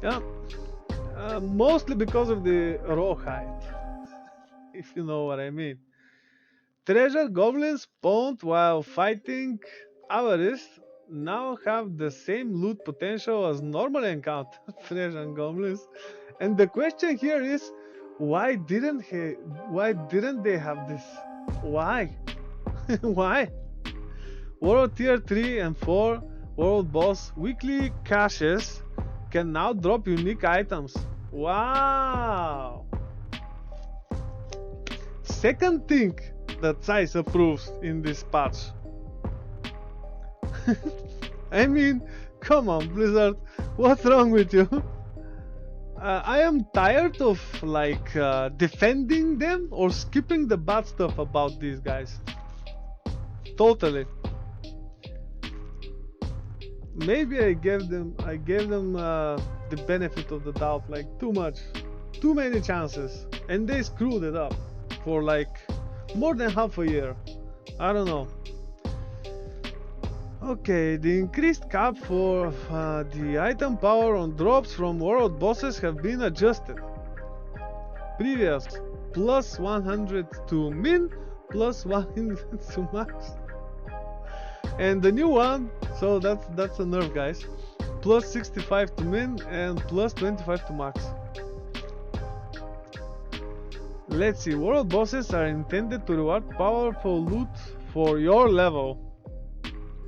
Yeah, mostly because of the raw height, if you know what I mean. Treasure goblins spawned while fighting avarice now have the same loot potential as normally encountered treasure goblins. And the question here is, why didn't they have this? Why? Why? World Tier 3 and 4 World Boss weekly caches can now drop unique items. Wow! Second thing that Zeiss approves in this patch. I mean, come on, Blizzard, what's wrong with you? I am tired of like defending them or skipping the bad stuff about these guys. Totally. Maybe I gave them the benefit of the doubt, like too many chances, and they screwed it up for like more than half a year. I don't know. Okay, the increased cap for the item power on drops from world bosses have been adjusted. Previous plus 100 to min, plus 100 to max. And the new one, so that's a nerf, guys, plus 65 to min and plus 25 to max. Let's see, world bosses are intended to reward powerful loot for your level.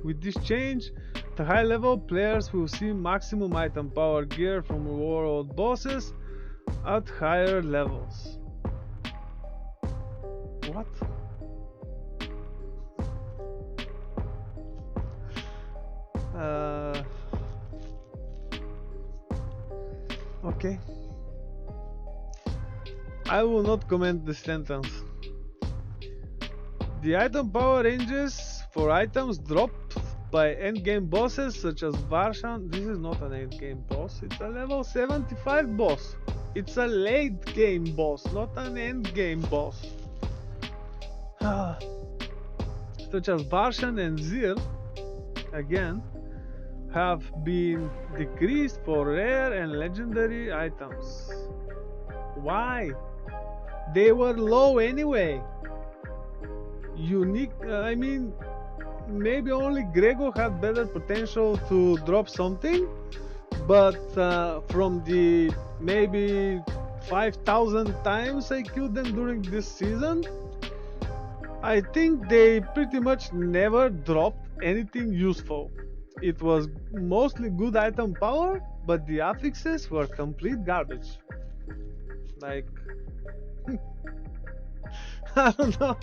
With this change, the high level players will see maximum item power gear from world bosses at higher levels. What? Okay. I will not comment this sentence. The item power ranges for items dropped by endgame bosses such as Varshan. This is not an endgame boss, it's a level 75 boss. It's a late game boss, not an endgame boss. Such as Varshan and Zir, again, have been decreased for rare and legendary items. Why? They were low anyway. Unique, I mean, maybe only Grego had better potential to drop something, but from the maybe 5,000 times I killed them during this season, I think they pretty much never dropped anything useful. It was mostly good item power, but the affixes were complete garbage. Like, I don't know.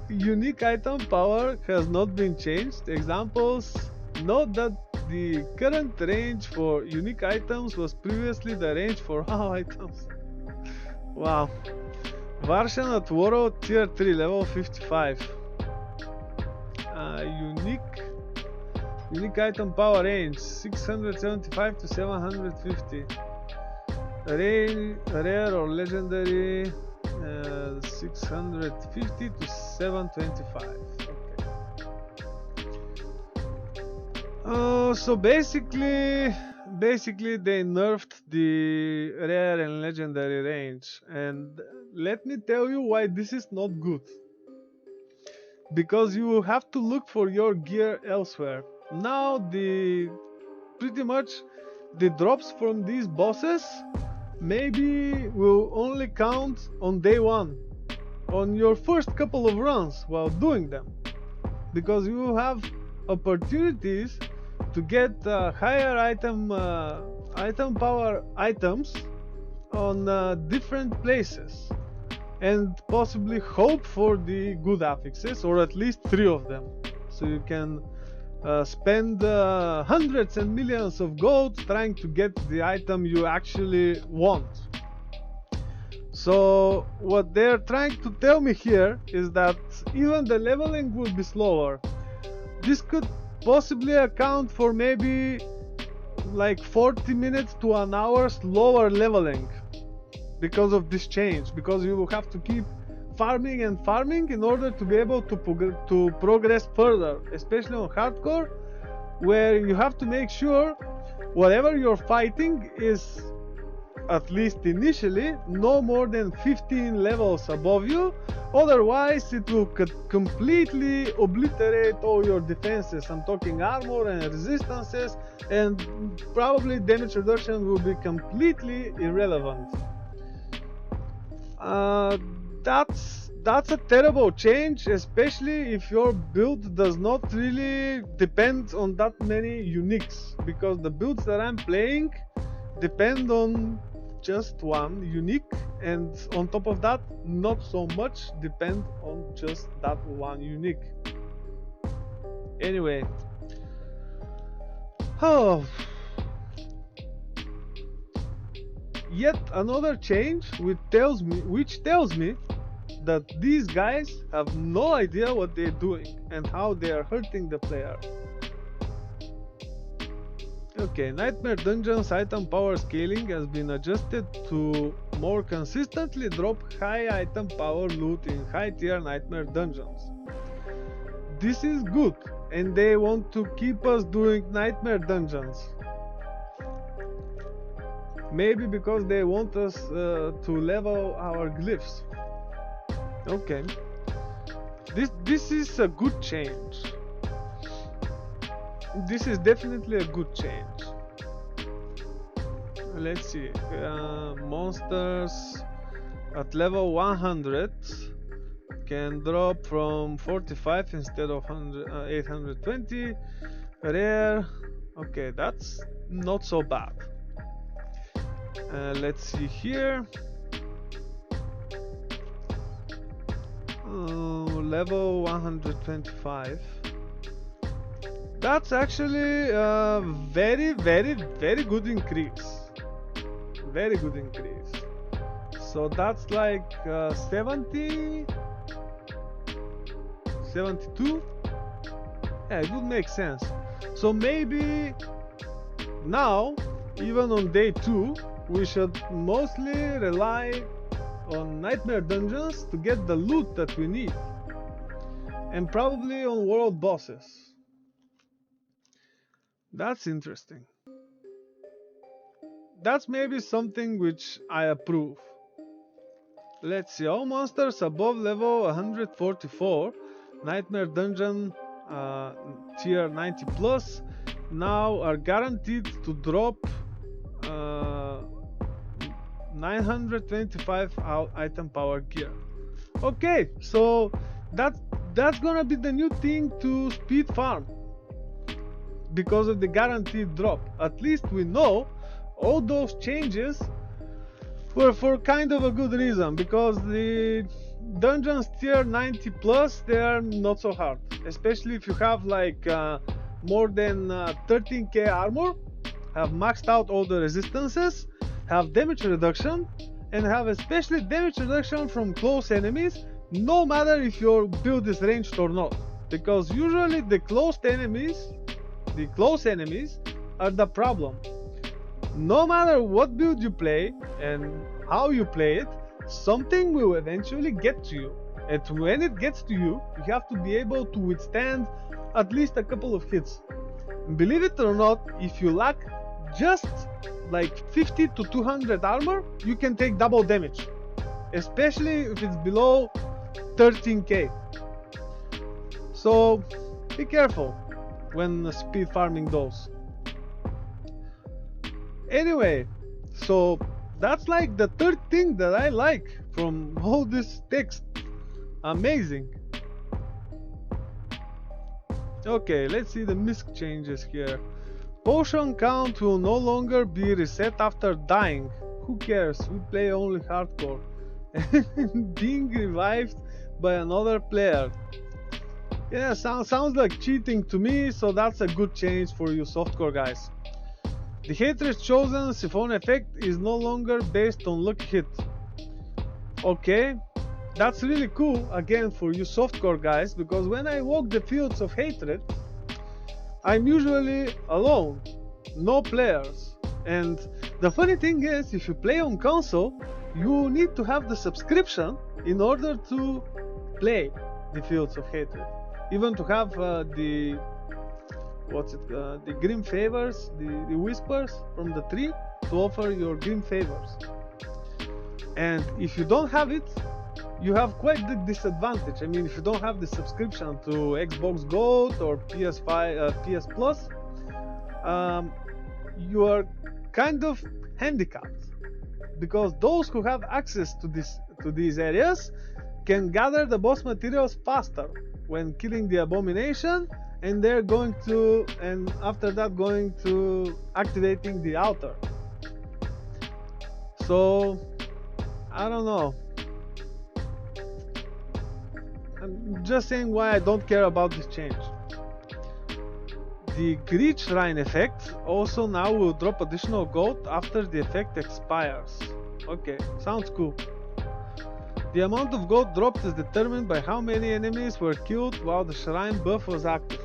Unique item power has not been changed. Examples: note that the current range for unique items was previously the range for all items. Wow. Varshan at Woro tier 3 level 55. Unique item power range 675 to 750. Rare or legendary 650 to 725. Okay. So basically they nerfed the rare and legendary range, and let me tell you why this is not good. Because you have to look for your gear elsewhere. Now pretty much the drops from these bosses maybe will only count on day one, on your first couple of runs while doing them, because you will have opportunities to get higher item power items on different places, and possibly hope for the good affixes, or at least 3 of them, so you can spend hundreds and millions of gold trying to get the item you actually want. So what they're trying to tell me here is that even the leveling will be slower. This could possibly account for maybe like 40 minutes to an hour slower leveling because of this change, because you will have to keep farming and farming in order to be able to progress further, especially on hardcore, where you have to make sure whatever you're fighting is, at least initially, no more than 15 levels above you. Otherwise it will completely obliterate all your defenses. I'm talking armor and resistances, and probably damage reduction will be completely irrelevant. That's a terrible change, especially if your build does not really depend on that many uniques, because the builds that I'm playing depend on just one unique, and on top of that, not so much depend on just that one unique. Anyway, yet another change which tells me that these guys have no idea what they're doing and how they are hurting the player. Okay, Nightmare Dungeons item power scaling has been adjusted to more consistently drop high item power loot in high tier Nightmare Dungeons. This is good, and they want to keep us doing Nightmare Dungeons. Maybe because they want us to level our glyphs. Okay, this is a good change. This is definitely a good change. Let's see, monsters at level 100 can drop from 45 instead of 820. Rare, okay, that's not so bad. Let's see here. Level 125. That's actually a very good increase. Very good increase. So that's like 70, 72. Yeah, it would make sense. So maybe now, even on day 2, we should mostly rely on nightmare dungeons to get the loot that we need, and probably on world bosses. That's interesting. That's maybe something which I approve. Let's see, all monsters above level 144, Nightmare Dungeon tier 90 plus, now are guaranteed to drop 925 item power gear. Okay, so that's gonna be the new thing to speed farm because of the guaranteed drop. At least we know all those changes were for kind of a good reason, because the dungeons tier 90 plus, they are not so hard, especially if you have like more than 13k armor, have maxed out all the resistances, have damage reduction, and have especially damage reduction from close enemies, no matter if your build is ranged or not, because usually the close enemies are the problem. No matter what build you play and how you play it, something will eventually get to you. And when it gets to you, you have to be able to withstand at least a couple of hits. Believe it or not, if you lack just like 50 to 200 armor, you can take double damage, especially if it's below 13k. So be careful when speed farming those. Anyway, so that's like the third thing that I like from all this text. Amazing. Okay, let's see the misc changes here. Potion count will no longer be reset after dying. Who cares? We play only hardcore. Being revived by another player. Yeah, sounds like cheating to me, so that's a good change for you softcore guys. The Hatred Chosen Siphon effect is no longer based on lucky hit. Okay, that's really cool again for you softcore guys, because when I walk the fields of Hatred, I'm usually alone, no players. And the funny thing is, if you play on console, you need to have the subscription in order to play the Fields of Hatred. Even to have the grim favors, the whispers from the tree to offer your grim favors. And if you don't have it, you have quite the disadvantage. I mean, if you don't have the subscription to Xbox Gold or PS Plus, you are kind of handicapped, because those who have access to these areas can gather the boss materials faster when killing the abomination, and they're going to, and after that going to activating the altar. So I don't know, I'm just saying why I don't care about this change. The Greed Shrine effect also now will drop additional gold after the effect expires. Okay, sounds cool. The amount of gold dropped is determined by how many enemies were killed while the shrine buff was active.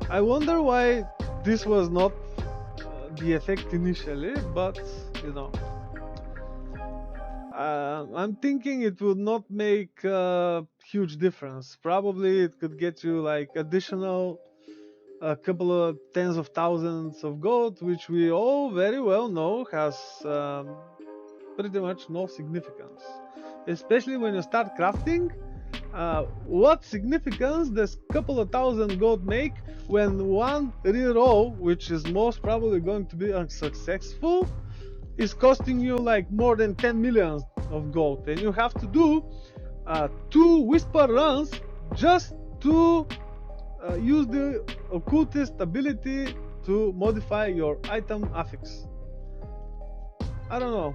I wonder why this was not the effect initially, but you know, I'm thinking it would not make a huge difference. Probably it could get you like additional a couple of tens of thousands of gold, which we all very well know has pretty much no significance, especially when you start crafting. What significance does couple of thousand gold make when one reroll, which is most probably going to be unsuccessful, is costing you like more than 10 million of gold, and you have to do 2 whisper runs just to use the occultist ability to modify your item affix. I don't know.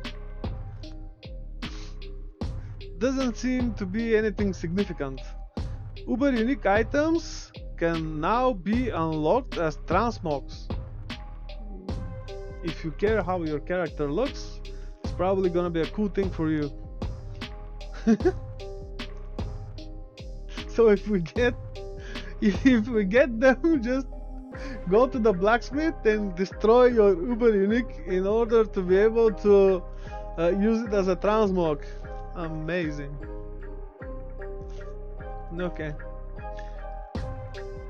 Doesn't seem to be anything significant. Uber unique items can now be unlocked as transmogs. If you care how your character looks, probably gonna be a cool thing for you. So if we get them, just go to the blacksmith and destroy your Uber Unique in order to be able to use it as a transmog. Amazing. Okay.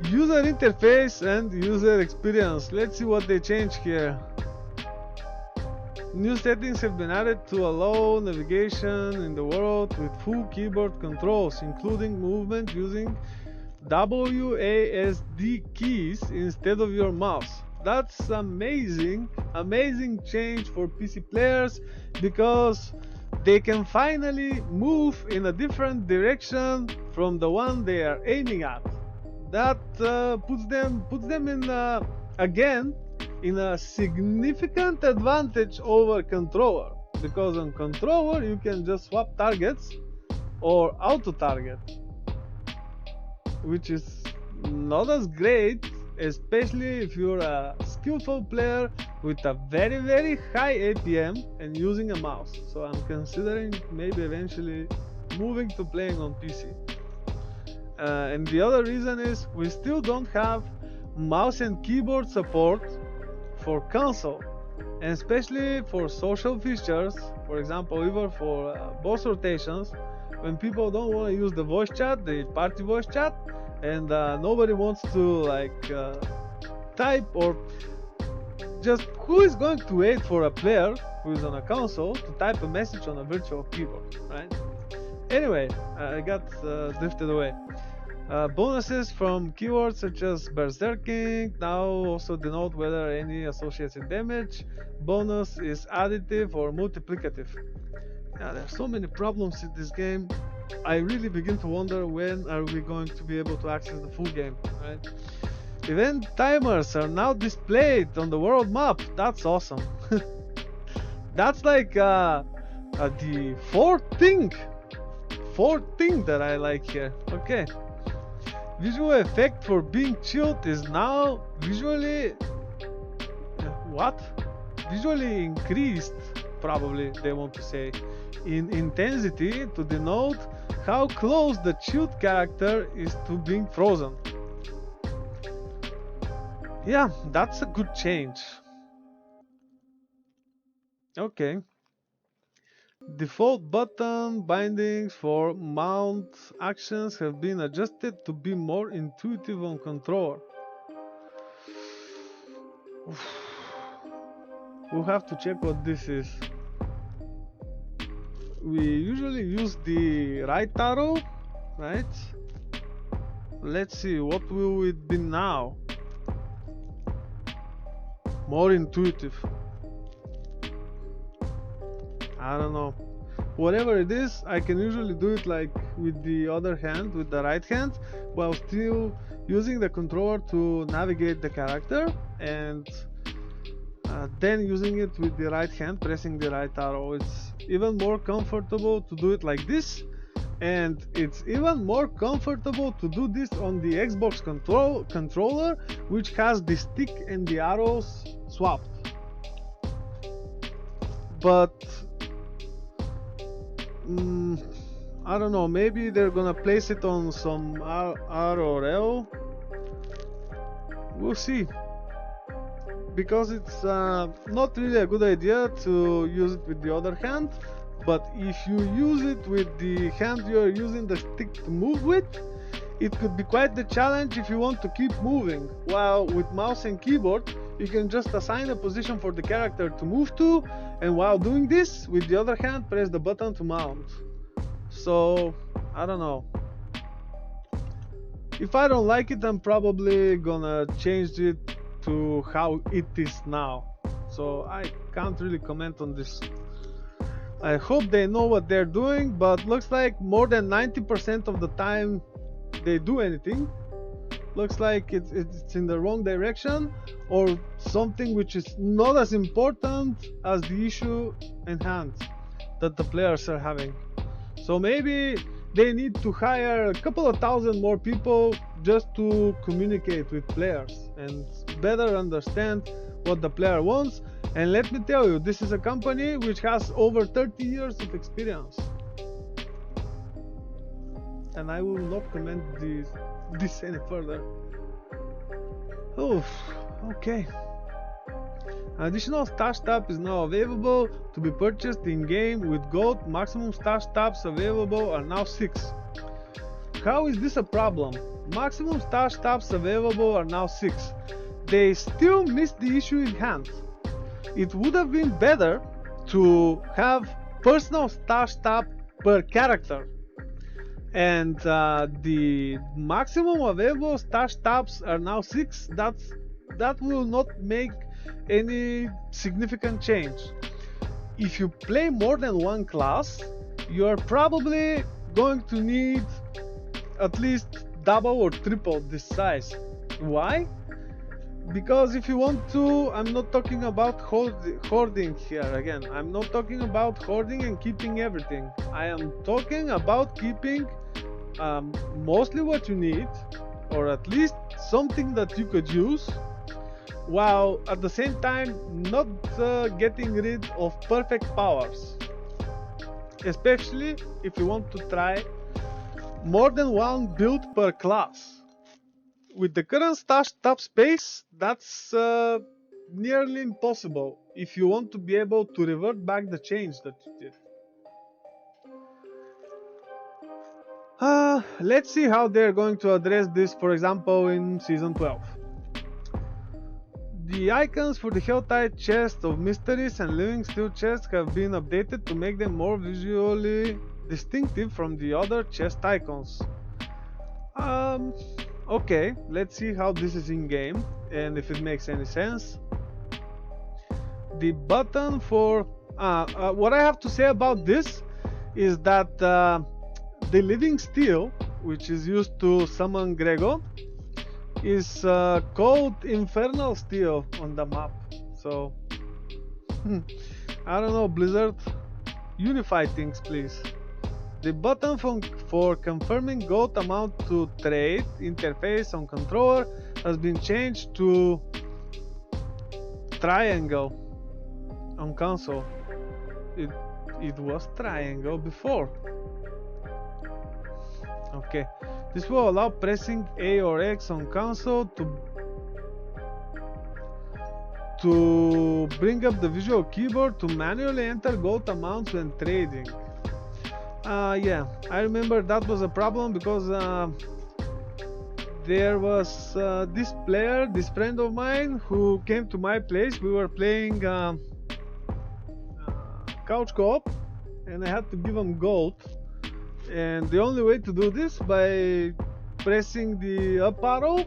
User interface and user experience. Let's see what they changed here. New settings have been added to allow navigation in the world with full keyboard controls, including movement using WASD keys instead of your mouse. That's amazing change for PC players, because they can finally move in a different direction from the one they are aiming at. That puts them in again in a significant advantage over controller, because on controller you can just swap targets or auto target, which is not as great, especially if you're a skillful player with a very high APM and using a mouse. So I'm considering maybe eventually moving to playing on PC. And the other reason is we still don't have mouse and keyboard support for console, and especially for social features. For example, even for boss rotations, when people don't want to use the voice chat, the party voice chat, and nobody wants to type, or just who is going to wait for a player who is on a console to type a message on a virtual keyboard, right? Anyway, I got drifted away. Bonuses from keywords such as berserking now also denote whether any associated damage bonus is additive or multiplicative. Yeah, there's so many problems in this game. I really begin to wonder, when are we going to be able to access the full game, right? Event timers are now displayed on the world map. That's awesome. That's like the fourth thing that I like here. Okay. Visual effect for being chilled is now visually visually increased, probably they want to say, in intensity to denote how close the chilled character is to being frozen. Yeah, that's a good change. Okay. Default button bindings for mount actions have been adjusted to be more intuitive on controller. We'll have to check what this is. We usually use the right arrow, right? Let's see, what will it be now? More intuitive. I don't know. Whatever it is, I can usually do it like with the other hand, with the right hand, while still using the controller to navigate the character, and then using it with the right hand, pressing the right arrow. It's even more comfortable to do it like this, and it's even more comfortable to do this on the Xbox controller, which has the stick and the arrows swapped. But I don't know, maybe they're gonna place it on some R or L. We'll see, because it's not really a good idea to use it with the other hand, but if you use it with the hand you're using the stick to move with, it could be quite the challenge if you want to keep moving. While with mouse and keyboard, you can just assign a position for the character to move to, and while doing this, with the other hand, press the button to mount. So, I don't know. If I don't like it, I'm probably gonna change it to how it is now. So, I can't really comment on this. I hope they know what they're doing, but looks like more than 90% of the time they do anything. Looks like it's in the wrong direction, or something which is not as important as the issue in hand that the players are having. So maybe they need to hire a couple of thousand more people just to communicate with players and better understand what the player wants, And let me tell you, this is a company which has over 30 years of experience. And I will not comment this any further. Oh, okay. Additional stash tab is now available to be purchased in game with gold. Maximum stash tabs available are now 6. How is this a problem? Maximum stash tabs available are now 6. They still miss the issue in hand. It would have been better to have personal stash tab per character. And the maximum available stash tabs are now 6. That will not make any significant change. If you play more than one class, you are probably going to need at least double or triple this size. Why? Because if you want to, I'm not talking about hoarding here again. I'm not talking about hoarding and keeping everything. I am talking about keeping mostly what you need, or at least something that you could use, while at the same time not getting rid of perfect powers, especially if you want to try more than one build per class. With the current stash tab space, that's nearly impossible if you want to be able to revert back the change that you did. Let's see how they're going to address this, for example, in Season 12. The icons for the Helltide chest of mysteries and living steel chests have been updated to make them more visually distinctive from the other chest icons. Okay, let's see how this is in game and if it makes any sense. The button for what I have to say about this is that the living steel, which is used to summon Grego, is called Infernal Steel on the map. So I don't know, Blizzard, unify things please. The button for confirming gold amount to trade interface on controller has been changed to triangle on console. It was triangle before. Okay, this will allow pressing A or X on console to bring up the visual keyboard to manually enter gold amounts when trading. Yeah, I remember that was a problem because there was this player, this friend of mine, who came to my place. We were playing couch co-op, and I had to give him gold. And the only way to do this by pressing the up arrow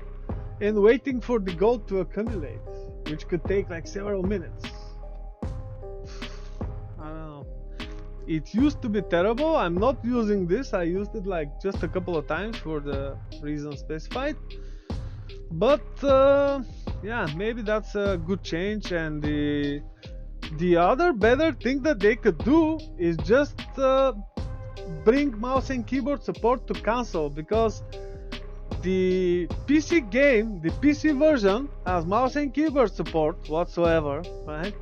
and waiting for the gold to accumulate, which could take like several minutes. I don't know. It used to be terrible. I'm not using this. I used it like just a couple of times for the reason specified. But yeah, maybe that's a good change. And the other better thing that they could do is just bring mouse and keyboard support to console, because the PC game, the PC version, has mouse and keyboard support whatsoever, right?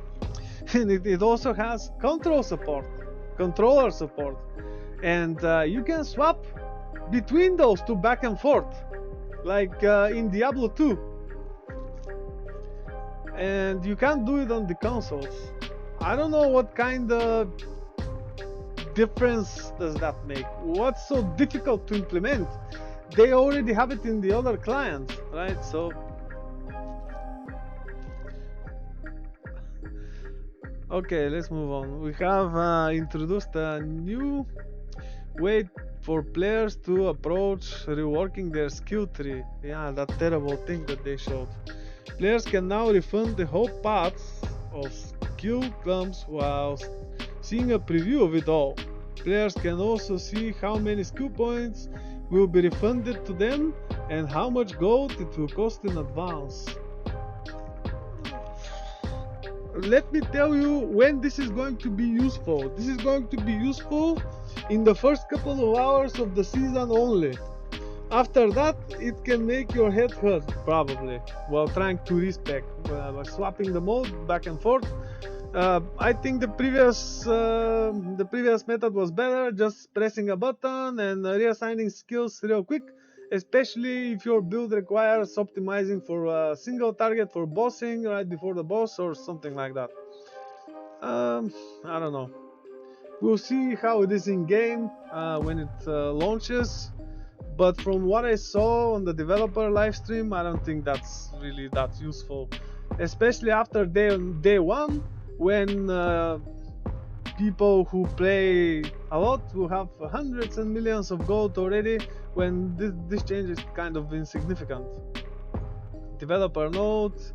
And it also has controller support, and you can swap between those two back and forth, like in Diablo 2. And you can't do it on the consoles. I don't know what kind of difference does that make. What's so difficult to implement? They already have it in the other client, right? So okay, let's move on. We have introduced a new way for players to approach reworking their skill tree. Yeah, that terrible thing that they showed. Players can now refund the whole paths of skill clumps while seeing a preview of it all. Players can also see how many skill points will be refunded to them and how much gold it will cost in advance. Let me tell you when this is going to be useful. This is going to be useful in the first couple of hours of the season only. After that, it can make your head hurt probably while trying to respec, by swapping the mode back and forth. I think the previous method was better, just pressing a button and reassigning skills real quick, especially if your build requires optimizing for a single target for bossing right before the boss or something like that. I don't know. We'll see how it is in game when it launches. But from what I saw on the developer livestream, I don't think that's really that useful, especially after day one, when people who play a lot who have hundreds and millions of gold already, when this change is kind of insignificant. Developer note,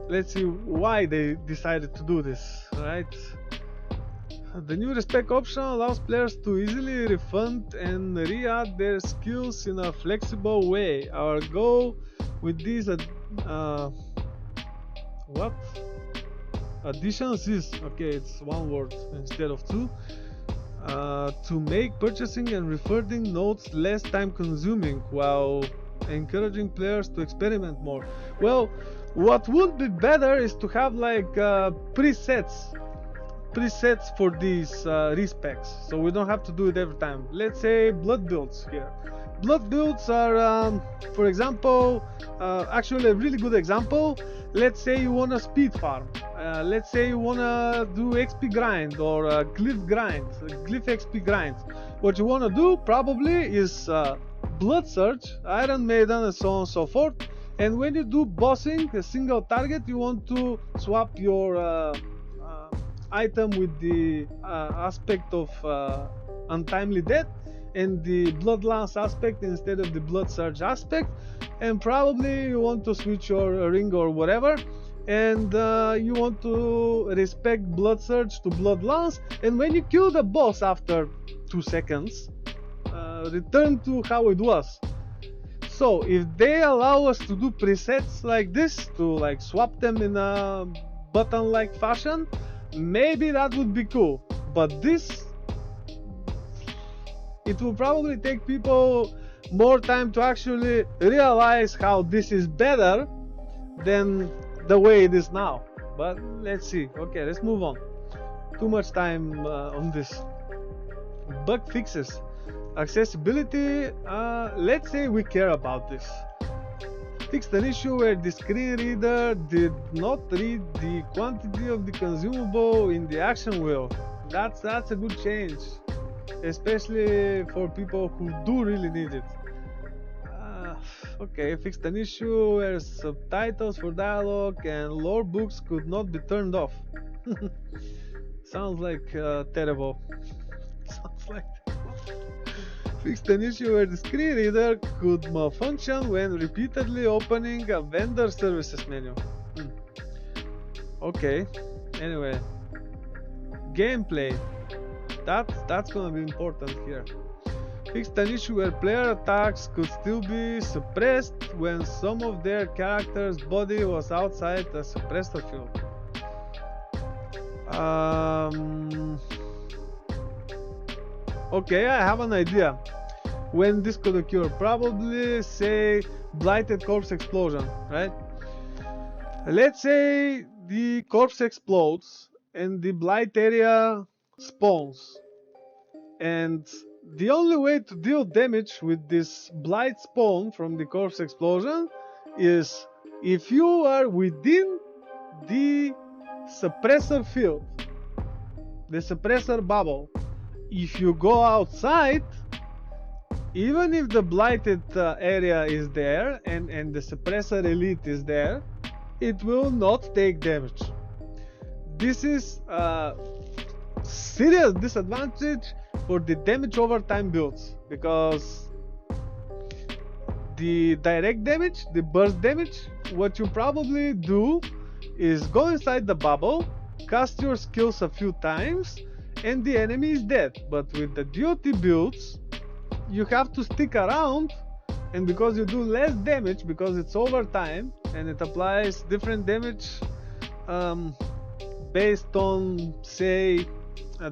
let's see why they decided to do this, right? The new respec option allows players to easily refund and re-add their skills in a flexible way. Our goal with these additions is, okay, it's one word instead of two, to make purchasing and refunding notes less time consuming while encouraging players to experiment more. Well, what would be better is to have like presets for these respecs, so we don't have to do it every time. Let's say blood builds here. Blood builds are, for example, actually a really good example. Let's say you want to speed farm. Let's say you want to do XP grind or glyph XP grind. What you want to do probably is blood search, iron maiden, and so on and so forth. And when you do bossing a single target, you want to swap your item with the aspect of untimely death and the blood lance aspect instead of the blood surge aspect, and probably you want to switch your ring or whatever, and you want to respec blood surge to blood lance, and when you kill the boss after 2 seconds, return to how it was. So if they allow us to do presets like this, to like swap them in a button like fashion, maybe that would be cool. But this, it will probably take people more time to actually realize how this is better than the way it is now. But let's see. Okay, let's move on. Too much time on this. Bug fixes. Accessibility, let's say we care about this. Fixed an issue where the screen reader did not read the quantity of the consumable in the action wheel. That's a good change, especially for people who do really need it. Okay, fixed an issue where subtitles for dialogue and lore books could not be turned off. Sounds like terrible. Sounds like fixed an issue where the screen reader could malfunction when repeatedly opening a vendor services menu. Okay, anyway, gameplay, that's gonna be important here. Fixed an issue where player attacks could still be suppressed when some of their character's body was outside a suppressor field. Okay, I have an idea when this could occur. Probably say blighted corpse explosion, right? Let's say the corpse explodes and the blight area spawns, and the only way to deal damage with this blight spawn from the corpse explosion is if you are within the suppressor field, the suppressor bubble. If you go outside, even if the blighted area is there and the suppressor elite is there, it will not take damage. This is a serious disadvantage for the damage over time builds, because the direct damage, the burst damage, what you probably do is go inside the bubble, cast your skills a few times, and the enemy is dead. But with the DOT builds, you have to stick around, and because you do less damage, because it's over time and it applies different damage based on, say,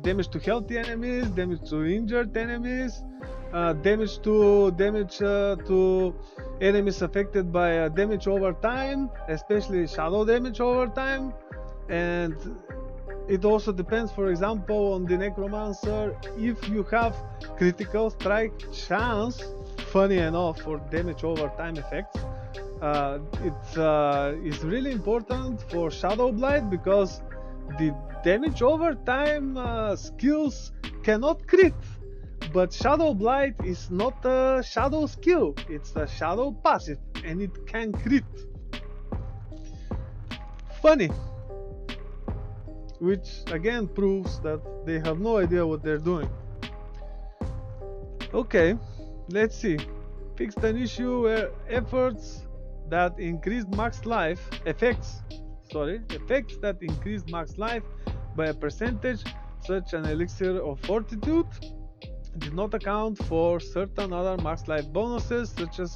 damage to healthy enemies, damage to injured enemies, damage to enemies affected by damage over time, especially shadow damage over time. And it also depends, for example, on the necromancer. If you have critical strike chance, funny enough, for damage over time effects, it's really important for Shadow Blight, because the damage over time skills cannot crit. But Shadow Blight is not a shadow skill, it's a shadow passive, and it can crit. Funny. Which again proves that they have no idea what they're doing. Okay, let's see. Fixed an issue where effects that increased max life that increased max life by a percentage, such an elixir of fortitude, did not account for certain other max life bonuses, such as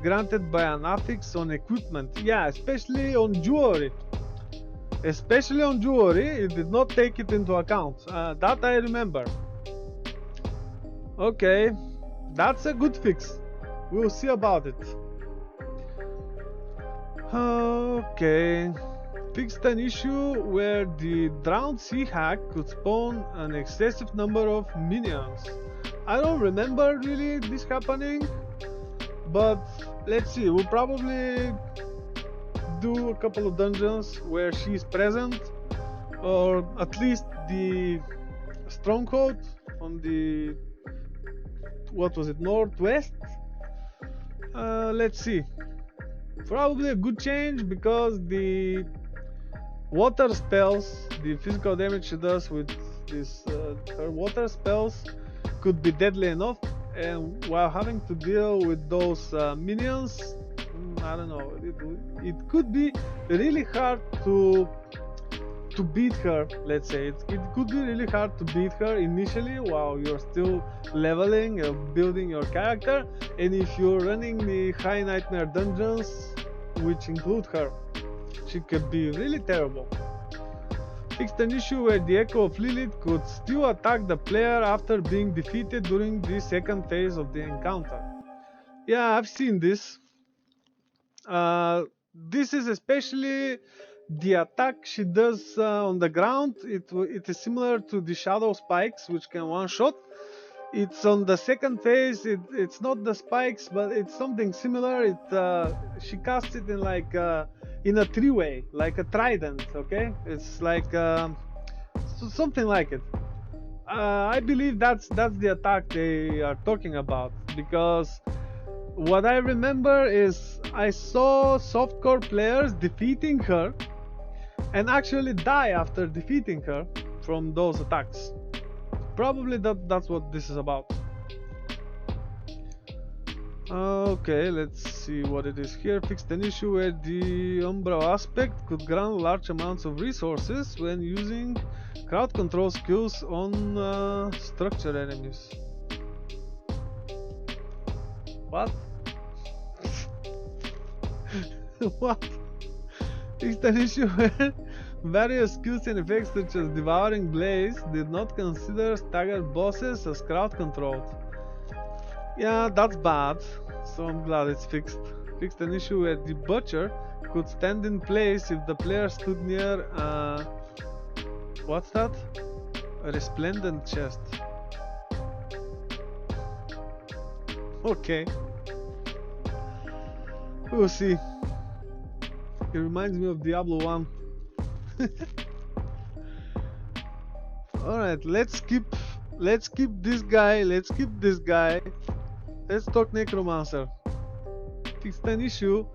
granted by an affix on equipment. Yeah, especially on jewelry. It did not take it into account. That I remember. Okay, that's a good fix. We'll see about it. Okay, fixed an issue where the drowned sea hack could spawn an excessive number of minions. I don't remember really this happening, but let's see. We'll probably do a couple of dungeons where she's present, or at least the stronghold on the, what was it, northwest. Let's see. Probably a good change, because the water spells, the physical damage she does with this her water spells could be deadly enough, and while having to deal with those minions, I don't know, it could be really hard to beat her. Let's say it could be really hard to beat her initially while you're still leveling and building your character, and if you're running the high nightmare dungeons, which include her, she could be really terrible. Fixed an issue where the Echo of Lilith could still attack the player after being defeated during the second phase of the encounter. Yeah, I've seen this. This is especially the attack she does on the ground. It is similar to the shadow spikes, which can one-shot. It's on the second phase. It's not the spikes, but it's something similar. She casts it in like in a three-way, like a trident. Okay, it's like something like it. I believe that's the attack they are talking about, because what I remember is I saw softcore players defeating her and actually die after defeating her from those attacks. Probably that's what this is about. Okay, let's see what it is here. Fixed an issue where the umbral aspect could grant large amounts of resources when using crowd control skills on structure enemies. What? What? Fixed an issue where various skills and effects such as Devouring Blaze did not consider staggered bosses as crowd controlled. Yeah, that's bad, so I'm glad it's fixed. Fixed an issue where the Butcher could stand in place if the player stood near what's that? A resplendent chest. Okay. We'll see. It reminds me of Diablo 1. Alright, let's keep this guy. Let's talk Necromancer. Fixed an issue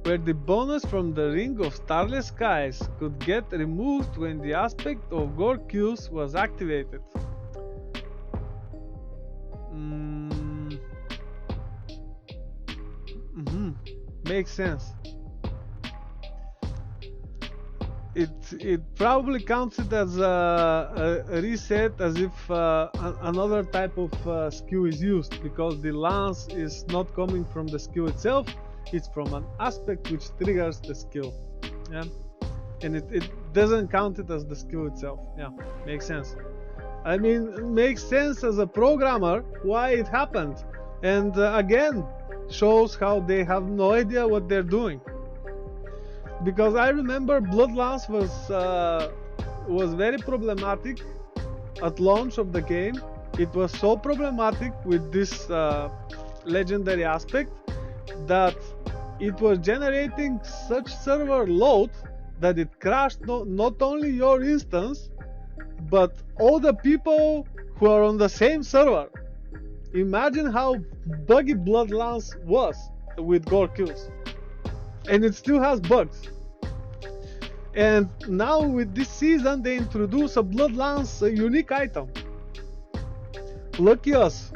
where the bonus from the Ring of Starless Skies could get removed when the aspect of Gore Kills was activated. Makes sense. It probably counts it as a reset, as if another type of skill is used, because the lance is not coming from the skill itself, it's from an aspect which triggers the skill. Yeah, and it doesn't count it as the skill itself. Yeah, makes sense. I mean, it makes sense as a programmer why it happened, and again shows how they have no idea what they're doing. Because I remember Bloodlines was very problematic at launch of the game. It was so problematic with this legendary aspect that it was generating such server load that it crashed not only your instance but all the people who are on the same server. Imagine how buggy Bloodlines was with gore kills, and it still has bugs. And now with this season they introduce a Bloodlines unique item. Lucky us.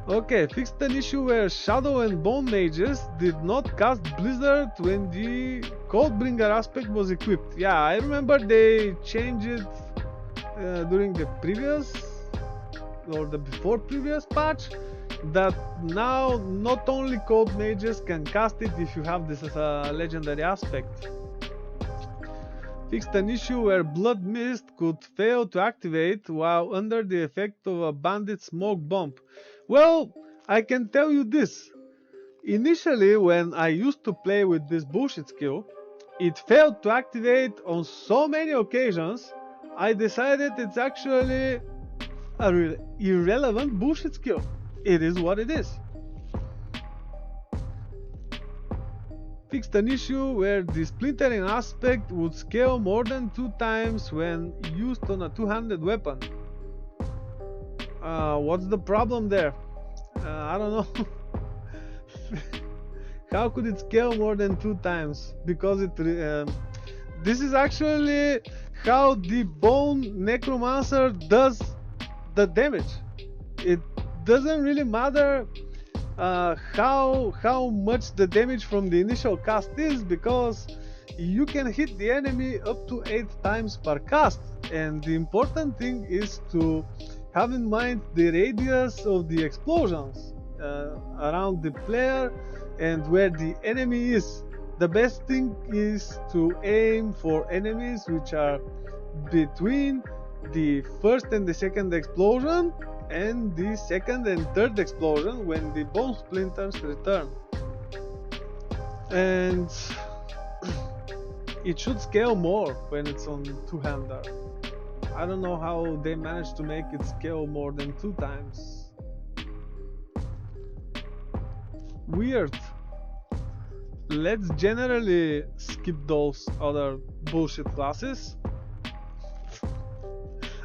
Okay, fixed an issue where Shadow and Bone Mages did not cast Blizzard when the Codebringer aspect was equipped. Yeah, I remember they changed it during the previous or the before previous patch, that now not only Code Mages can cast it if you have this as a legendary aspect. Fixed an issue where Blood Mist could fail to activate while under the effect of a bandit smoke bomb. Well, I can tell you this. Initially, when I used to play with this bullshit skill, it failed to activate on so many occasions, I decided it's actually a irrelevant bullshit skill. It is what it is. Fixed an issue where the splintering aspect would scale more than 2 times when used on a two-handed weapon. What's the problem there? I don't know. How could it scale more than 2 times? Because this is actually how the Bone Necromancer does the damage. It doesn't really matter how much the damage from the initial cast is, because you can hit the enemy up to 8 times per cast, and the important thing is to have in mind the radius of the explosions around the player and where the enemy is. The best thing is to aim for enemies which are between the first and the second explosion and the second and third explosion when the bone splinters return. And it should scale more when it's on two-hander. I don't know how they managed to make it scale more than 2 times. Weird. Let's generally skip those other bullshit classes.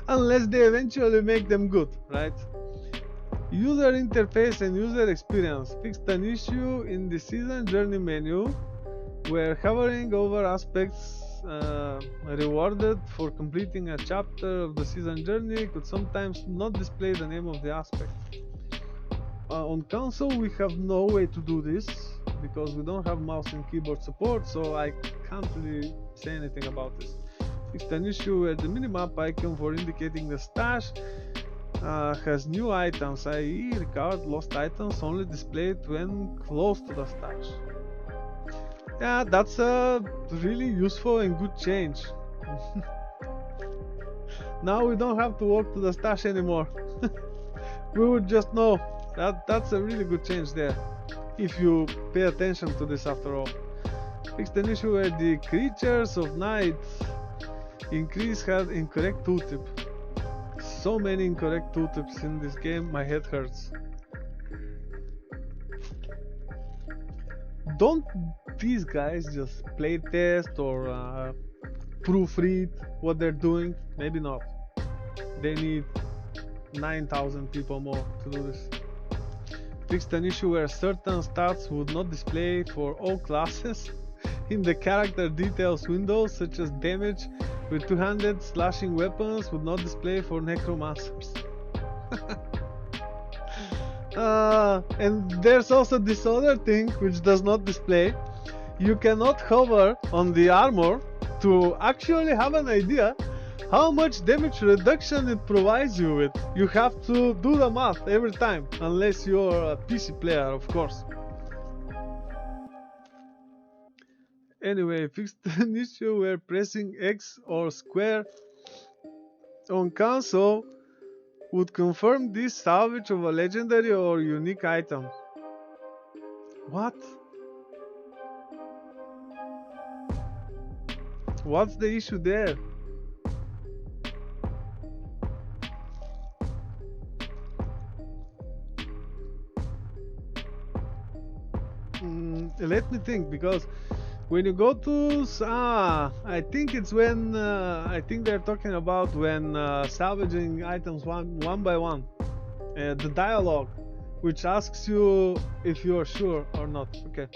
Unless they eventually make them good, right? User interface and user experience. Fixed an issue in the season journey menu where hovering over aspects rewarded for completing a chapter of the season journey could sometimes not display the name of the aspect. On console we have no way to do this because we don't have mouse and keyboard support, so I can't really say anything about this. Fixed an issue where the minimap icon for indicating the stash has new items, i.e. recovered lost items only displayed when close to the stash. Yeah, that's a really useful and good change. Now we don't have to walk to the stash anymore. We would just know. That's a really good change there, if you pay attention to this after all. Fixed an issue where the creatures of night increase had incorrect tooltip. So many incorrect tooltips in this game, my head hurts. Don't these guys just play test or proofread what they're doing? Maybe not. They need 9,000 people more to do this. Fixed an issue where certain stats would not display for all classes in the character details window, such as damage with two-handed slashing weapons would not display for necromancers. And there's also this other thing which does not display. You cannot hover on the armor to actually have an idea how much damage reduction it provides you with. You have to do the math every time, unless you're a PC player, of course. Anyway, fixed an issue where pressing X or square on console would confirm this salvage of a legendary or unique item. What? What's the issue there? Let me think, because when you go to I think it's when I think they're talking about when salvaging items one by one. The dialogue, which asks you if you are sure or not. Okay.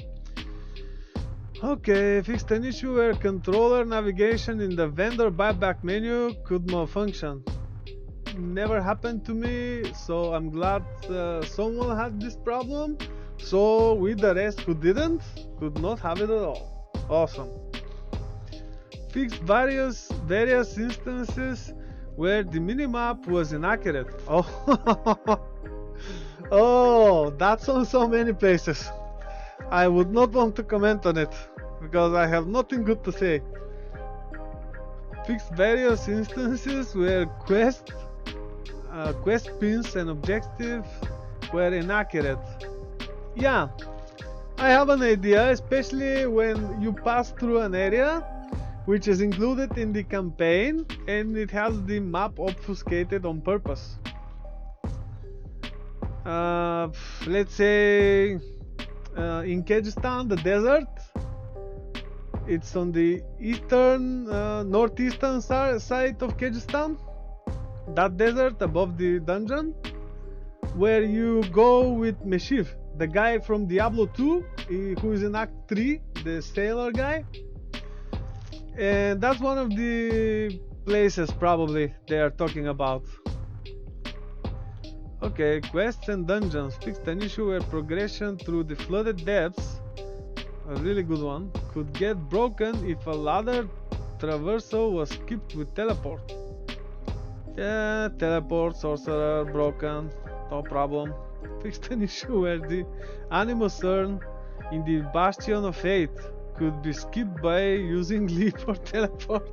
Okay, fixed an issue where controller navigation in the vendor buyback menu could malfunction. Never happened to me, so I'm glad someone had this problem. So with the rest who didn't, could not have it at all. Awesome. Fixed various instances where the minimap was inaccurate. Oh, oh, that's on so many places. I would not want to comment on it because I have nothing good to say. Fixed various instances where quest pins and objectives were inaccurate. Yeah, I have an idea, especially when you pass through an area which is included in the campaign and it has the map obfuscated on purpose. Let's say in Kyrgyzstan, the desert, it's on the eastern, northeastern side of Kyrgyzstan, that desert above the dungeon, where you go with Meshiv, the guy from Diablo 2, who is in Act 3, the sailor guy. And that's one of the places probably they are talking about. Okay, quests and dungeons. Fixed an issue where progression through the flooded depths, a really good one, could get broken if a ladder traversal was skipped with teleport. Yeah, teleport, sorcerer, broken, no problem. Fixed an issue where the Animus Urn in the Bastion of Fate could be skipped by using leap or teleport.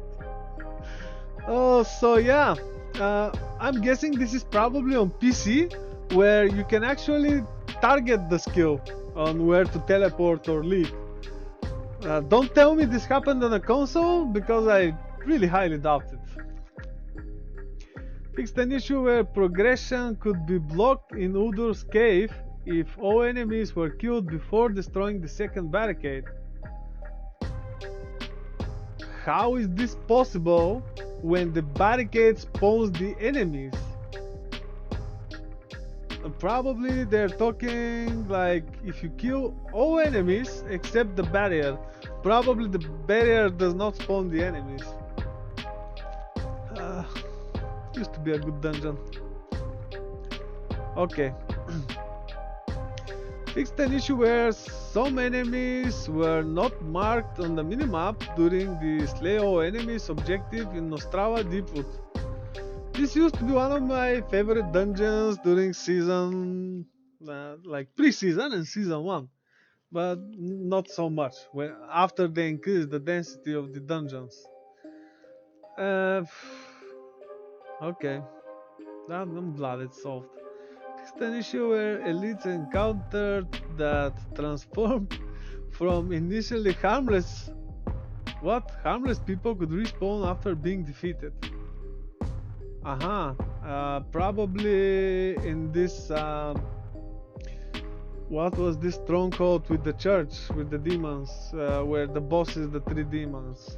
Oh, so yeah, I'm guessing this is probably on PC, where you can actually target the skill on where to teleport or leap. Don't tell me this happened on a console, because I really highly doubt it. Fixed an issue where progression could be blocked in Udur's cave if all enemies were killed before destroying the second barricade. How is this possible when the barricade spawns the enemies? Probably they're talking like if you kill all enemies except the barrier. Probably the barrier does not spawn the enemies. Used to be a good dungeon. Okay. Fixed an issue where some enemies were not marked on the minimap during the Slay All Enemies objective in Nostrava Deepwood. This used to be one of my favorite dungeons during season, like pre-season and season 1, but not so much after they increased the density of the dungeons. Okay, I'm glad it's solved. It's an issue where elites encountered that transformed from initially harmless. What? Harmless people could respawn after being defeated. Probably in this. What was this stronghold with the church, with the demons, where the boss is the 3 demons?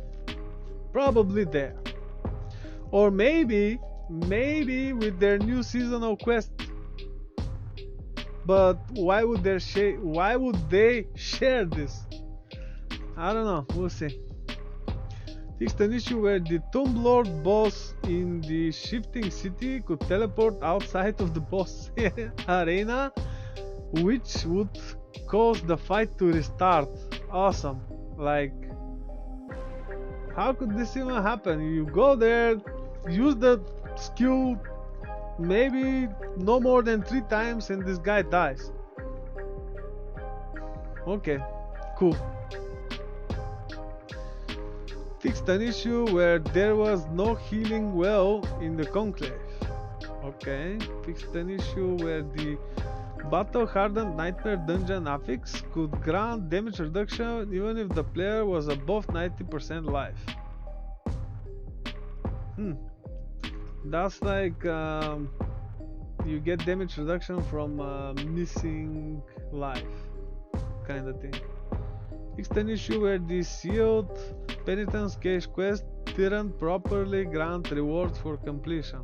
Probably there. Or maybe with their new seasonal quest. But why would they share this? I don't know. We'll see. Fixed an issue where the Tomb Lord boss in the Shifting City could teleport outside of the boss arena, which would cause the fight to restart. Awesome. Like, how could this even happen? You go there, use the skill maybe no more than 3 times and this guy dies. Okay, cool. Fixed an issue where there was no healing well in the conclave. Okay, fixed an issue where the battle hardened nightmare dungeon affix could grant damage reduction even if the player was above 90% life. That's like you get damage reduction from missing life kind of thing. Fixed an issue where the sealed penitence cage quest didn't properly grant rewards for completion.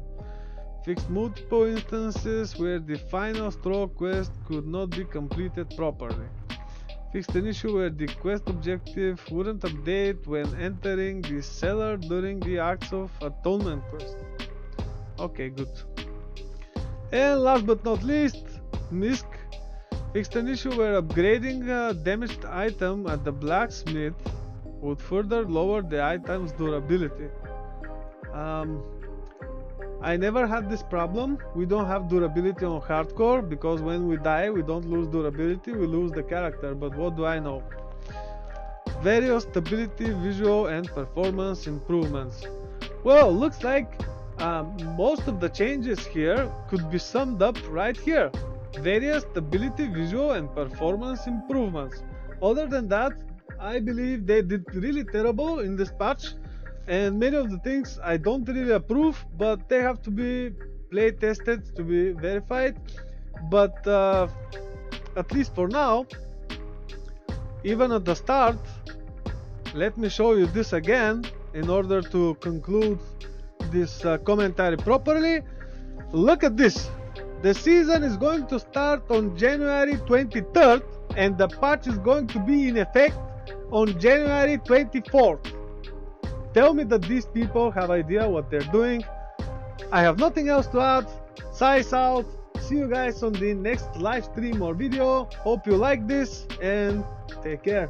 Fixed multiple instances where the final straw quest could not be completed properly. Fixed an issue where the quest objective wouldn't update when entering the cellar during the Acts of Atonement quest. Okay, good. And last but not least, Misk fixed an issue where upgrading a damaged item at the blacksmith would further lower the item's durability. I never had this problem. We don't have durability on hardcore because when we die we don't lose durability, we lose the character. But what do I know? Various stability, visual and performance improvements. Well, looks like most of the changes here could be summed up right here. Various stability, visual and performance improvements. Other than that, I believe they did really terrible in this patch, and many of the things I don't really approve, but they have to be play tested to be verified. But at least for now, even at the start, let me show you this again in order to conclude this commentary properly. Look at this. The season is going to start on January 23rd and the patch is going to be in effect on January 24th. Tell me that these people have idea what they're doing. I have nothing else to add. Zeiss out. See you guys on the next live stream or video. Hope you like this and take care.